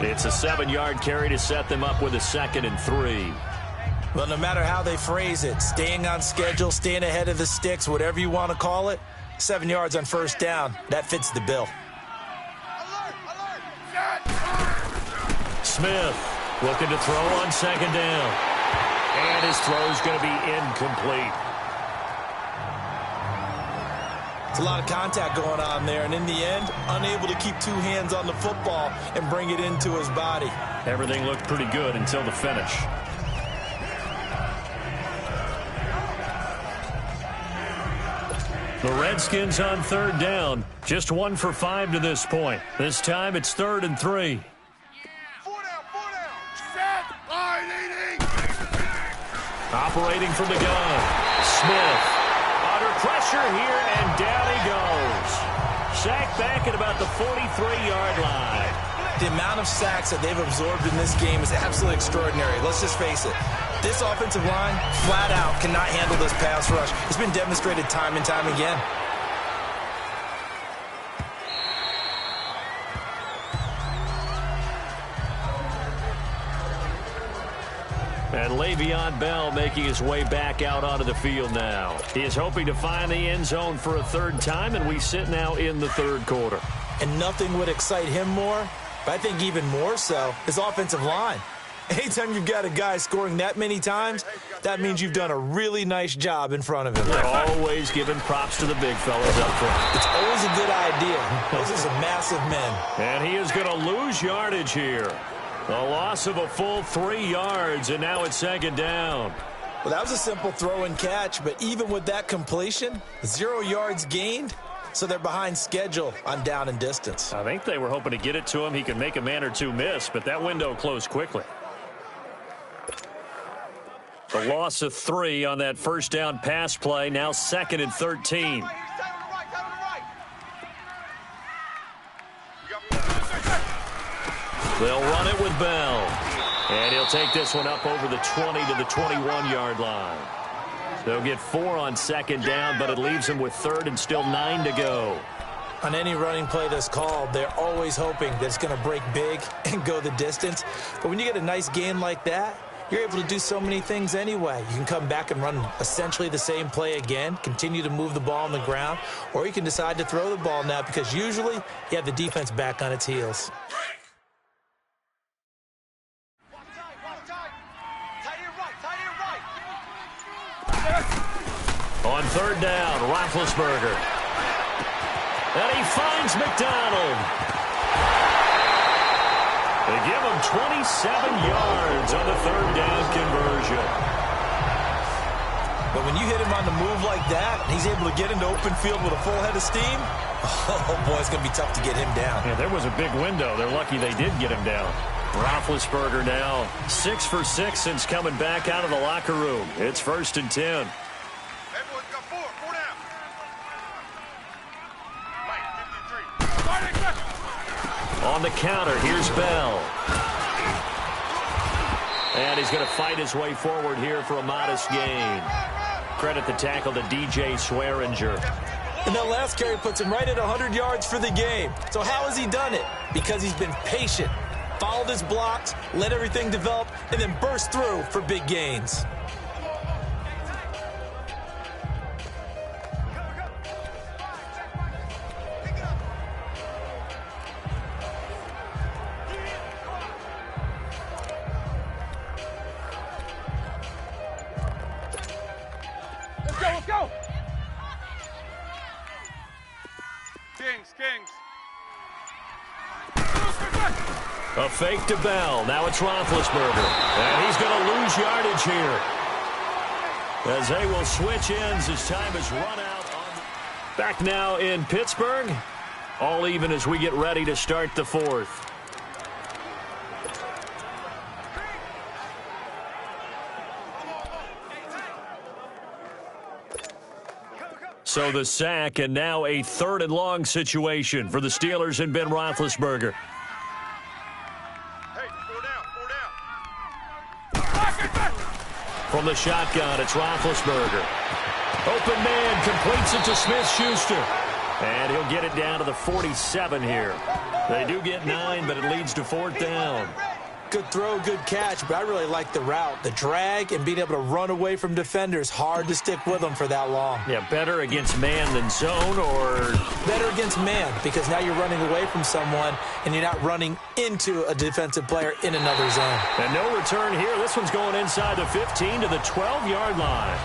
Speaker 2: It's a 7-yard carry to set them up with a 2nd and 3.
Speaker 3: Well, no matter how they phrase it, staying on schedule, staying ahead of the sticks, whatever you want to call it, 7 yards on first down, that fits the bill.
Speaker 2: Smith looking to throw on 2nd down. And his throw's going to be incomplete.
Speaker 3: It's a lot of contact going on there, and in the end, unable to keep 2 hands on the football and bring it into his body.
Speaker 2: Everything looked pretty good until the finish. The Redskins on 3rd down. Just 1 for 5 to this point. This time it's 3rd and 3.
Speaker 4: 4 down, 4 down. Set. Line, 80.
Speaker 2: Operating from the gun. Smith under pressure here, and down he goes. Sacked back at about the 43-yard line.
Speaker 3: The amount of sacks that they've absorbed in this game is absolutely extraordinary. Let's just face it. This offensive line, flat out, cannot handle this pass rush. It's been demonstrated time and time again.
Speaker 2: And Le'Veon Bell making his way back out onto the field now. He is hoping to find the end zone for a 3rd time, and we sit now in the 3rd quarter.
Speaker 3: And nothing would excite him more, but I think even more so, his offensive line. Anytime you've got a guy scoring that many times, that means you've done a really nice job in front of him.
Speaker 2: They're always giving props to the big fellas up front.
Speaker 3: It's always a good idea. Those are some massive men.
Speaker 2: And he is going to lose yardage here. A loss of a full 3 yards, and now it's 2nd down.
Speaker 3: Well, that was a simple throw and catch, but even with that completion, 0 yards gained, so they're behind schedule on down and distance.
Speaker 2: I think they were hoping to get it to him. He could make a man or two miss, but that window closed quickly. The loss of 3 on that first down pass play, now 2nd and 13. They'll run it with Bell. And he'll take this one up over the 20 to the 21-yard line. They'll get 4 on 2nd down, but it leaves them with 3rd and still 9 to go.
Speaker 3: On any running play that's called, they're always hoping that it's going to break big and go the distance. But when you get a nice gain like that, you're able to do so many things anyway. You can come back and run essentially the same play again, continue to move the ball on the ground, or you can decide to throw the ball now because usually you have the defense back on its heels.
Speaker 2: On 3rd down, Roethlisberger. And he finds McDonald. They give him 27 yards on the 3rd down conversion.
Speaker 3: But when you hit him on the move like that, and he's able to get into open field with a full head of steam, oh boy, it's going to be tough to get him down.
Speaker 2: Yeah, there was a big window. They're lucky they did get him down. Roethlisberger now 6 for 6 since coming back out of the locker room. It's 1st and 10.
Speaker 4: Everyone's got 4 down. Mike, 53.
Speaker 2: On the counter, here's Bell. And he's going to fight his way forward here for a modest gain. Credit the tackle to DJ Swearinger.
Speaker 3: And that last carry puts him right at 100 yards for the game. So how has he done it? Because he's been patient, followed his blocks, let everything develop, and then burst through for big gains.
Speaker 4: Let's go. Kings.
Speaker 2: A fake to Bell. Now it's Roethlisberger. And he's going to lose yardage here. As they will switch ends as time is run out. Back now in Pittsburgh. All even as we get ready to start the 4th. So the sack, and now a 3rd and long situation for the Steelers and Ben Roethlisberger.
Speaker 4: Hey, 4 down.
Speaker 2: From the shotgun, it's Roethlisberger. Open man, completes it to Smith-Schuster. And he'll get it down to the 47 here. They do get 9, but it leads to 4th down.
Speaker 3: Good throw, good catch, but I really like the route. The drag and being able to run away from defenders, hard to stick with them for that long.
Speaker 2: Yeah, better against man than zone, or?
Speaker 3: Better against man, because now you're running away from someone and you're not running into a defensive player in another zone.
Speaker 2: And no return here. This one's going inside the 15 to the 12-yard line.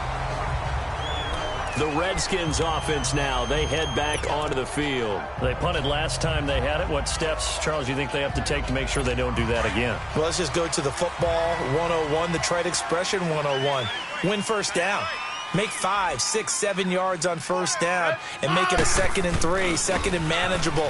Speaker 2: The Redskins offense now, they head back onto the field. They punted last time they had it. What steps, Charles, do you think they have to take to make sure they don't do that again?
Speaker 3: Well, let's just go to the football 101, the trade expression 101. Win first down. Make 5, 6, 7 yards on first down and make it a 2nd and 3, 2nd and manageable.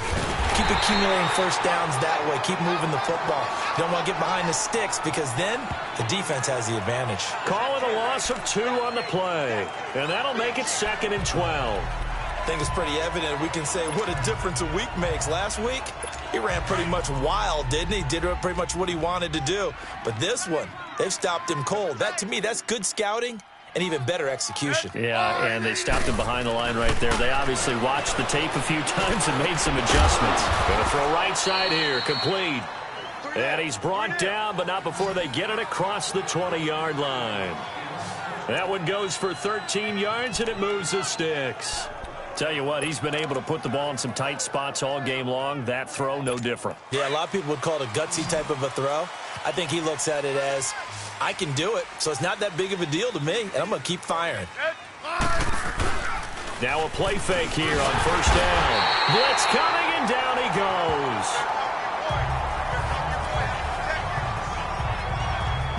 Speaker 3: Keep accumulating first downs that way. Keep moving the football. You don't want to get behind the sticks because then the defense has the advantage.
Speaker 2: Call it a loss of 2 on the play, and that'll make it 2nd and 12.
Speaker 3: I think it's pretty evident. We can say what a difference a week makes. Last week, he ran pretty much wild, didn't he? Did pretty much what he wanted to do. But this one, they've stopped him cold. That, to me, that's good scouting and even better execution.
Speaker 2: Yeah, and they stopped him behind the line right there. They obviously watched the tape a few times and made some adjustments. Going to throw right side here, complete. And he's brought down, but not before they get it across the 20-yard line. That one goes for 13 yards, and it moves the sticks. Tell you what, he's been able to put the ball in some tight spots all game long. That throw, no different.
Speaker 3: Yeah, a lot of people would call it a gutsy type of a throw. I think he looks at it as, I can do it, so it's not that big of a deal to me, and I'm going to keep firing.
Speaker 2: Now a play fake here on first down. Blitz coming, and down he goes.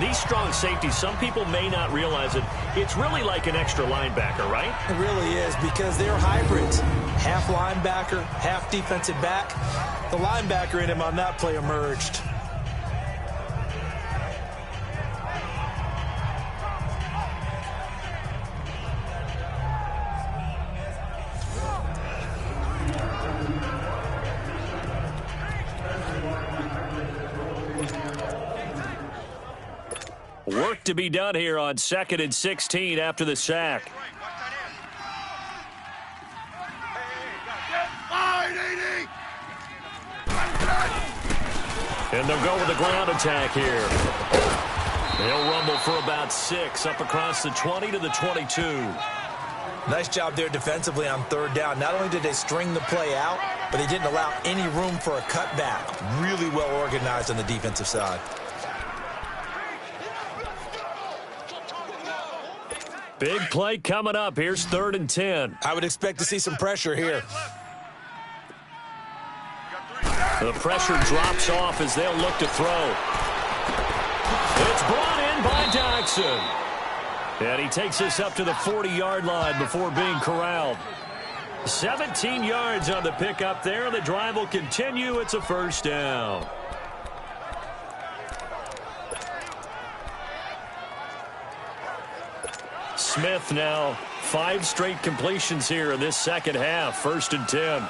Speaker 2: These strong safeties, some people may not realize it. It's really like an extra linebacker, right?
Speaker 3: It really is, because they're hybrids. Half linebacker, half defensive back. The linebacker in him on that play emerged.
Speaker 2: Work to be done here on 2nd and 16 after the sack. And they'll go with the ground attack here. They'll rumble for about 6 up across the 20 to the 22.
Speaker 3: Nice job there defensively on 3rd down. Not only did they string the play out, but they didn't allow any room for a cutback. Really well organized on the defensive side.
Speaker 2: Big play coming up. Here's 3rd and 10.
Speaker 3: I would expect to see some pressure here.
Speaker 2: The pressure drops off as they'll look to throw. It's brought in by Jackson. And he takes us up to the 40-yard line before being corralled. 17 yards on the pickup there. The drive will continue. It's a first down. Smith now 5 straight completions here in this second half. 1st and 10.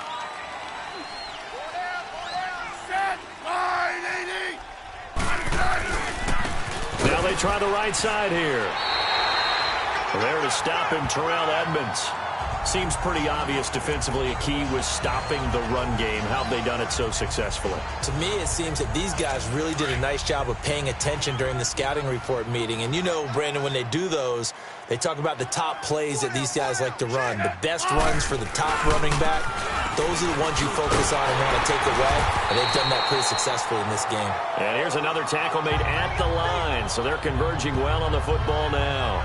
Speaker 2: Now they try the right side here. There to stop him, Terrell Edmonds. Seems pretty obvious defensively a key was stopping the run game. How have they done it so successfully?
Speaker 3: To me, it seems that these guys really did a nice job of paying attention during the scouting report meeting. And you know, Brandon, when they do those, they talk about the top plays that these guys like to run. The best runs for the top running back, those are the ones you focus on and want to take away. And they've done that pretty successfully in this game.
Speaker 2: And here's another tackle made at the line. So they're converging well on the football now.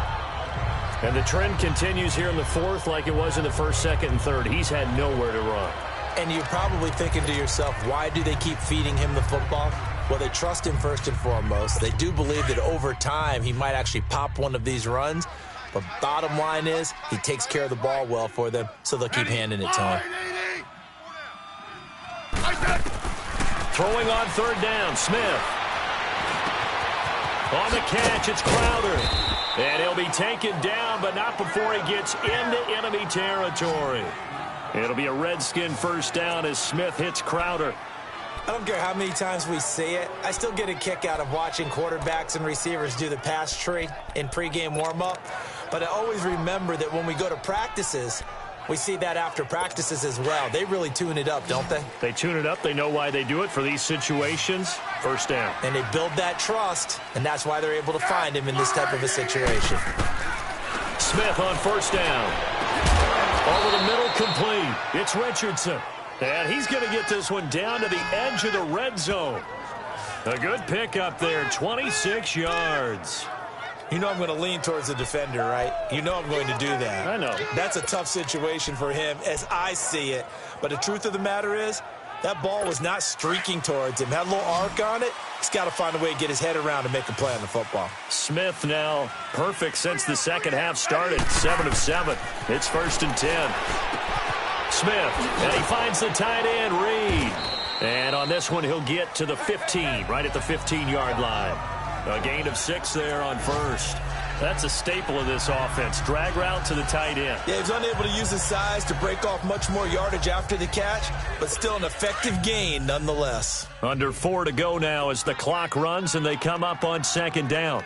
Speaker 2: And the trend continues here in the 4th like it was in the 1st, 2nd, and 3rd. He's had nowhere to run.
Speaker 3: And you're probably thinking to yourself, why do they keep feeding him the football? Well, they trust him first and foremost. They do believe that over time he might actually pop one of these runs. But bottom line is he takes care of the ball well for them, so they'll keep handing it to him.
Speaker 2: Throwing on 3rd down, Smith. On the catch, it's Crowder. And he'll be taken down, but not before he gets into enemy territory. It'll be a Redskin first down as Smith hits Crowder.
Speaker 3: I don't care how many times we see it. I still get a kick out of watching quarterbacks and receivers do the pass tree in pregame warm-up. But I always remember that when we go to practices, we see that after practices as well. They really tune it up, don't they?
Speaker 2: They tune it up. They know why they do it for these situations. First down.
Speaker 3: And they build that trust, and that's why they're able to find him in this type of a situation.
Speaker 2: Smith on first down. Over the middle, complete. It's Richardson. And he's going to get this one down to the edge of the red zone. A good pickup there, 26 yards.
Speaker 3: You know I'm going to lean towards the defender, right? You know I'm going to do that.
Speaker 2: I know.
Speaker 3: That's a tough situation for him as I see it. But the truth of the matter is, that ball was not streaking towards him. Had a little arc on it. He's got to find a way to get his head around and make a play on the football.
Speaker 2: Smith now perfect since the second half started. 7 of 7. It's 1st and 10. Smith, and he finds the tight end, Reed. And on this one, he'll get to the 15, right at the 15-yard line. A gain of 6 there on first. That's a staple of this offense. Drag route to the tight end.
Speaker 3: Yeah, he's unable to use his size to break off much more yardage after the catch, but still an effective gain nonetheless.
Speaker 2: Under 4 to go now as the clock runs and they come up on 2nd down.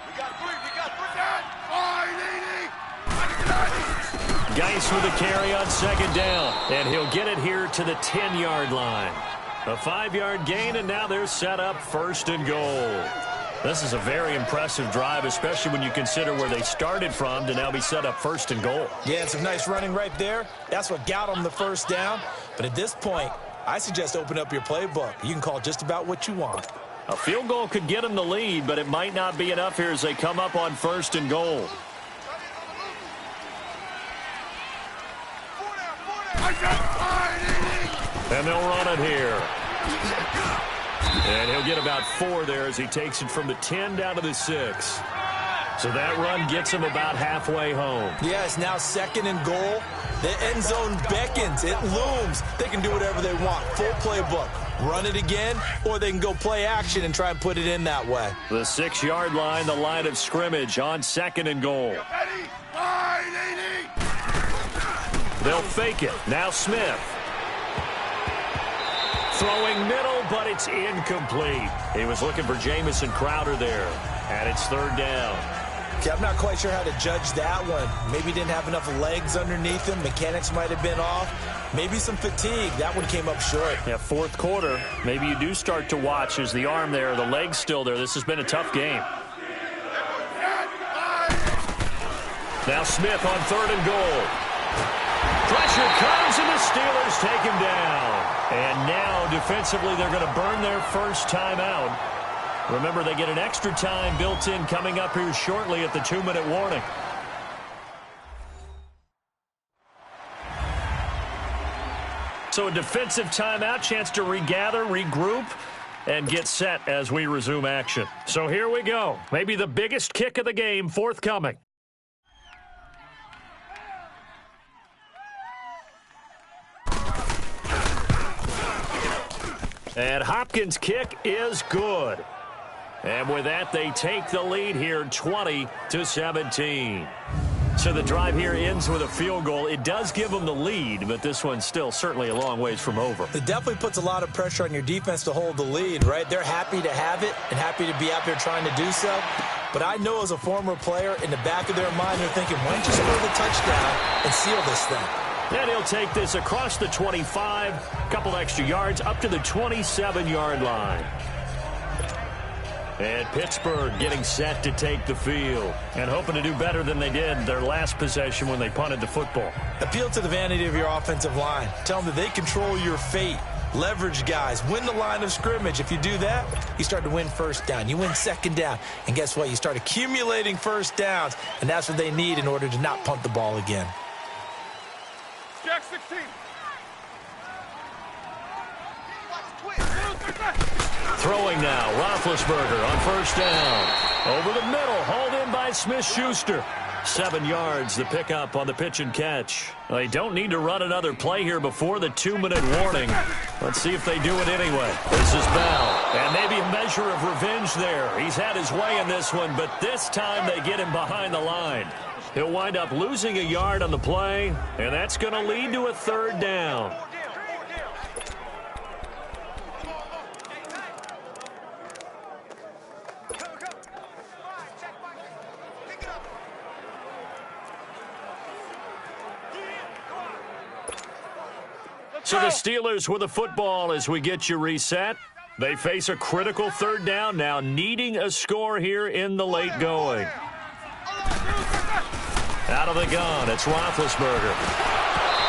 Speaker 4: We got 3.
Speaker 2: Geis with a carry on 2nd down, and he'll get it here to the 10-yard line. A 5-yard gain, and now they're set up 1st and goal. This is a very impressive drive, especially when you consider where they started from to now be set up 1st and goal.
Speaker 3: Yeah, and some nice running right there. That's what got them the first down. But at this point, I suggest open up your playbook. You can call just about what you want.
Speaker 2: A field goal could get them the lead, but it might not be enough here as they come up on 1st and goal. And they'll run it here. And he'll get about 4 there as he takes it from the 10 down to the 6. So that run gets him about halfway home.
Speaker 3: Yeah, it's now 2nd and goal. The end zone beckons. It looms. They can do whatever they want. Full playbook. Run it again, or they can go play action and try and put it in that way.
Speaker 2: The 6-yard line, the line of scrimmage on 2nd and goal. They'll fake it. Now Smith. Throwing middle, but it's incomplete. He was looking for Jamison Crowder there. And it's 3rd down.
Speaker 3: Okay, I'm not quite sure how to judge that one. Maybe he didn't have enough legs underneath him. Mechanics might have been off. Maybe some fatigue. That one came up short.
Speaker 2: Yeah, 4th quarter. Maybe you do start to watch. There's the arm there, the leg's still there. This has been a tough game. Now Smith on 3rd and goal. Pressure comes, and the Steelers take him down. And now, defensively, they're going to burn their first timeout. Remember, they get an extra time built in coming up here shortly at the 2-minute warning. So a defensive timeout, chance to regather, regroup, and get set as we resume action. So here we go. Maybe the biggest kick of the game forthcoming. And Hopkins' kick is good. And with that, they take the lead here 20-17. So the drive here ends with a field goal. It does give them the lead, but this one's still certainly a long ways from over.
Speaker 3: It definitely puts a lot of pressure on your defense to hold the lead, right? They're happy to have it and happy to be out there trying to do so. But I know as a former player, in the back of their mind, they're thinking, why don't you score the touchdown and seal this thing?
Speaker 2: And he'll take this across the 25, a couple extra yards, up to the 27-yard line. And Pittsburgh getting set to take the field and hoping to do better than they did their last possession when they punted the football.
Speaker 3: Appeal to the vanity of your offensive line. Tell them that they control your fate. Leverage guys. Win the line of scrimmage. If you do that, you start to win first down. You win 2nd down. And guess what? You start accumulating first downs, and that's what they need in order to not punt the ball again.
Speaker 4: Jack 16.
Speaker 2: Throwing now, Roethlisberger on first down. Over the middle, hauled in by Smith-Schuster. 7 yards, the pickup on the pitch and catch. They don't need to run another play here before the 2-minute warning. Let's see if they do it anyway. This is Bell, and maybe a measure of revenge there. He's had his way in this one, but this time they get him behind the line. He'll wind up losing a yard on the play, and that's going to lead to a 3rd down. So the Steelers with the football as we get you reset. They face a critical 3rd down now, needing a score here in the late going. Out of the gun, it's Roethlisberger.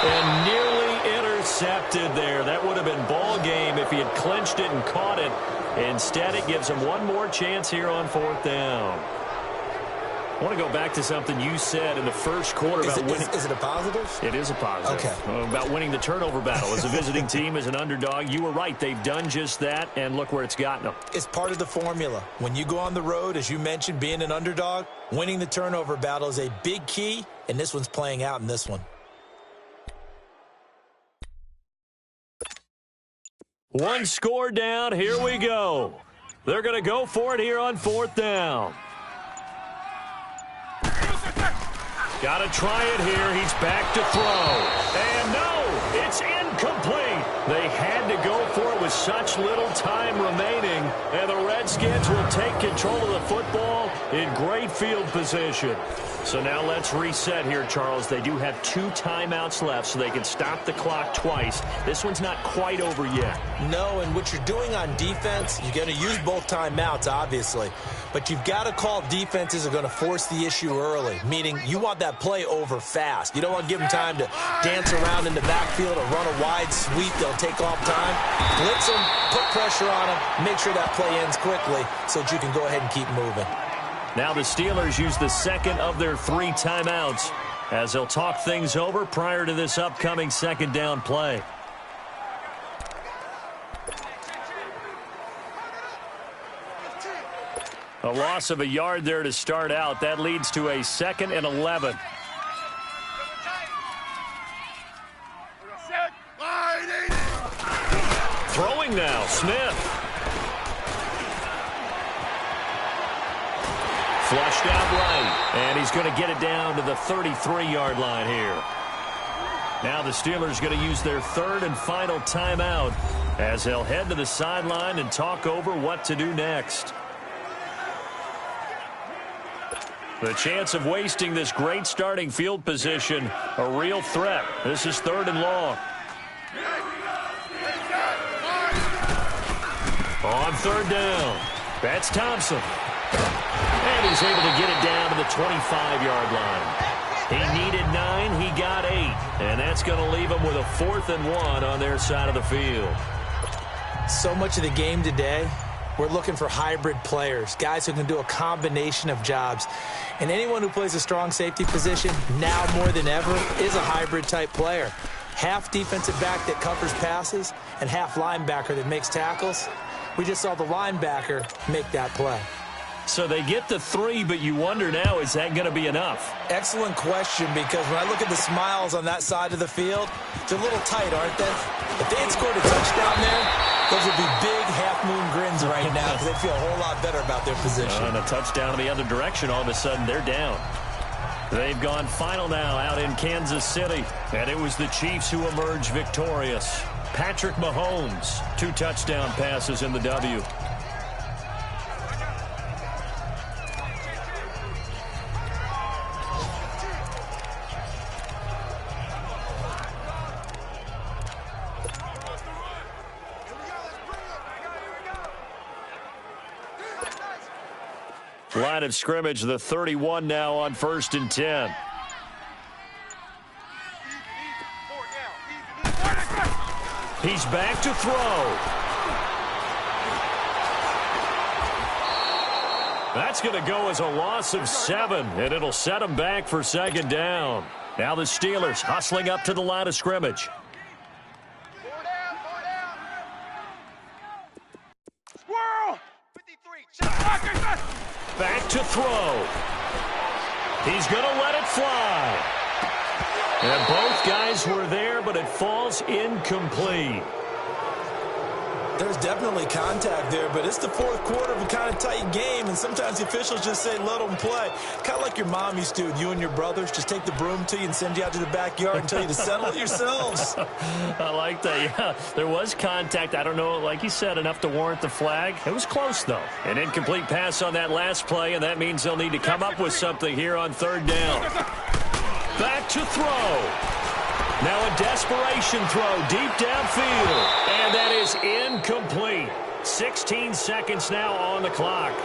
Speaker 2: And nearly intercepted there. That would have been ball game if he had clinched it and caught it. Instead, it gives him one more chance here on 4th down. I want to go back to something you said in the first quarter about winning.
Speaker 3: Is it a positive?
Speaker 2: It is a positive.
Speaker 3: Okay.
Speaker 2: About winning the turnover battle as a visiting team, as an underdog. You were right. They've done just that, and look where it's gotten them.
Speaker 3: It's part of the formula. When you go on the road, as you mentioned, being an underdog, winning the turnover battle is a big key, and this one's playing out in this one.
Speaker 2: One score down. Here we go. They're going to go for it here on 4th down. Got to try it here. He's back to throw. And no, it's incomplete. They had to go for it with such little time remaining. And the Redskins will take control of the football in great field position. So now let's reset here, Charles. They do have 2 timeouts left, so they can stop the clock twice. This one's not quite over yet.
Speaker 3: No, and what you're doing on defense, you're going to use both timeouts, obviously. But you've got to call defenses that are going to force the issue early, meaning you want that play over fast. You don't want to give them time to dance around in the backfield or run a wide sweep. They'll take off time. Blitz them, put pressure on them, make sure that play ends quickly so that you can go ahead and keep moving.
Speaker 2: Now the Steelers use the second of their 3 timeouts as they'll talk things over prior to this upcoming 2nd down play. A loss of a yard there to start out. That leads to a 2nd and 11. Throwing now, Smith. Flushed out right, and he's going to get it down to the 33-yard line here. Now the Steelers going to use their 3rd and final timeout as they'll head to the sideline and talk over what to do next. The chance of wasting this great starting field position, a real threat. This is 3rd and long. On 3rd down, that's Thompson. And he's able to get it down to the 25-yard line. He needed 9, he got 8. And that's going to leave him with a 4th and 1 on their side of the field.
Speaker 3: So much of the game today, we're looking for hybrid players, guys who can do a combination of jobs. And anyone who plays a strong safety position, now more than ever, is a hybrid-type player. Half defensive back that covers passes and half linebacker that makes tackles. We just saw the linebacker make that play.
Speaker 2: So they get the 3, but you wonder now, is that going to be enough?
Speaker 3: Excellent question, because when I look at the smiles on that side of the field, they're a little tight, aren't they? If they had scored a touchdown there, those would be big half-moon grins right now because they'd feel a whole lot better about their position.
Speaker 2: And a touchdown in the other direction, all of a sudden they're down. They've gone final now out in Kansas City, and it was the Chiefs who emerged victorious. Patrick Mahomes, 2 touchdown passes in the W. Line of scrimmage, the 31 now on 1st and 10. He's back to throw. That's going to go as a loss of 7, and it'll set him back for 2nd down. Now the Steelers hustling up to the line of scrimmage. Back to throw. He's going to let it fly. And both guys were there, but it falls incomplete.
Speaker 3: There's definitely contact there, but it's the fourth quarter of a kind of tight game, and sometimes the officials just say, let them play. Kind of like your mom used to with you and your brothers. Just take the broom to you and send you out to the backyard and tell you to settle it yourselves.
Speaker 2: I like that, yeah. There was contact. I don't know, like you said, enough to warrant the flag. It was close, though. An incomplete pass on that last play, and that means they'll need to come up with something here on third down. Back to throw. Now a desperation throw deep downfield. And that is incomplete. 16 seconds now on the clock.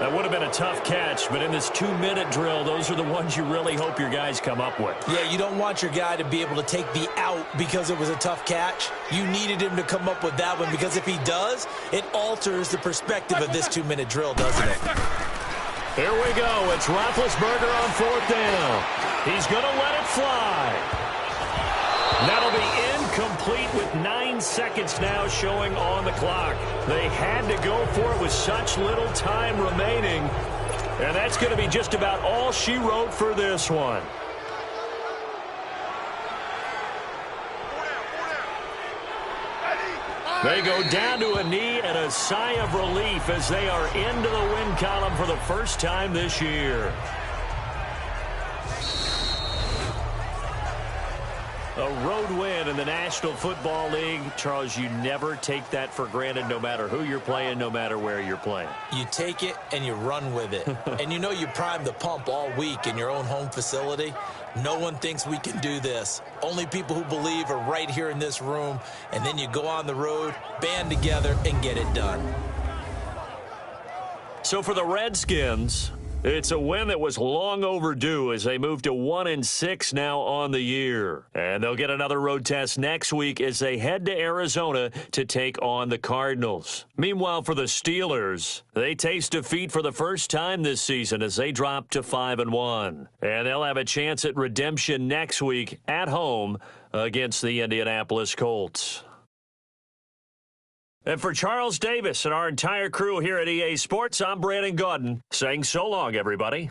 Speaker 2: That would have been a tough catch, but in this 2-minute drill, those are the ones you really hope your guys come up with.
Speaker 3: Yeah, you don't want your guy to be able to take the out because it was a tough catch. You needed him to come up with that one because if he does, it alters the perspective of this 2-minute drill, doesn't it?
Speaker 2: Here we go. It's Roethlisberger on fourth down. He's going to let it fly. That'll be incomplete with 9 seconds now showing on the clock. They had to go for it with such little time remaining. And that's going to be just about all she wrote for this one. They go down to a knee and a sigh of relief as they are into the win column for the first time this year. A road win in the National Football League. Charles, you never take that for granted no matter who you're playing, no matter where you're playing.
Speaker 3: You take it and you run with it. And you know you primed the pump all week in your own home facility. No one thinks we can do this. Only people who believe are right here in this room. And then you go on the road, band together, and get it done.
Speaker 2: So for the Redskins, it's a win that was long overdue as they move to 1-6 now on the year. And they'll get another road test next week as they head to Arizona to take on the Cardinals. Meanwhile, for the Steelers, they taste defeat for the first time this season as they drop to 5-1. And they'll have a chance at redemption next week at home against the Indianapolis Colts. And for Charles Davis and our entire crew here at EA Sports, I'm Brandon Gaudin saying so long, everybody.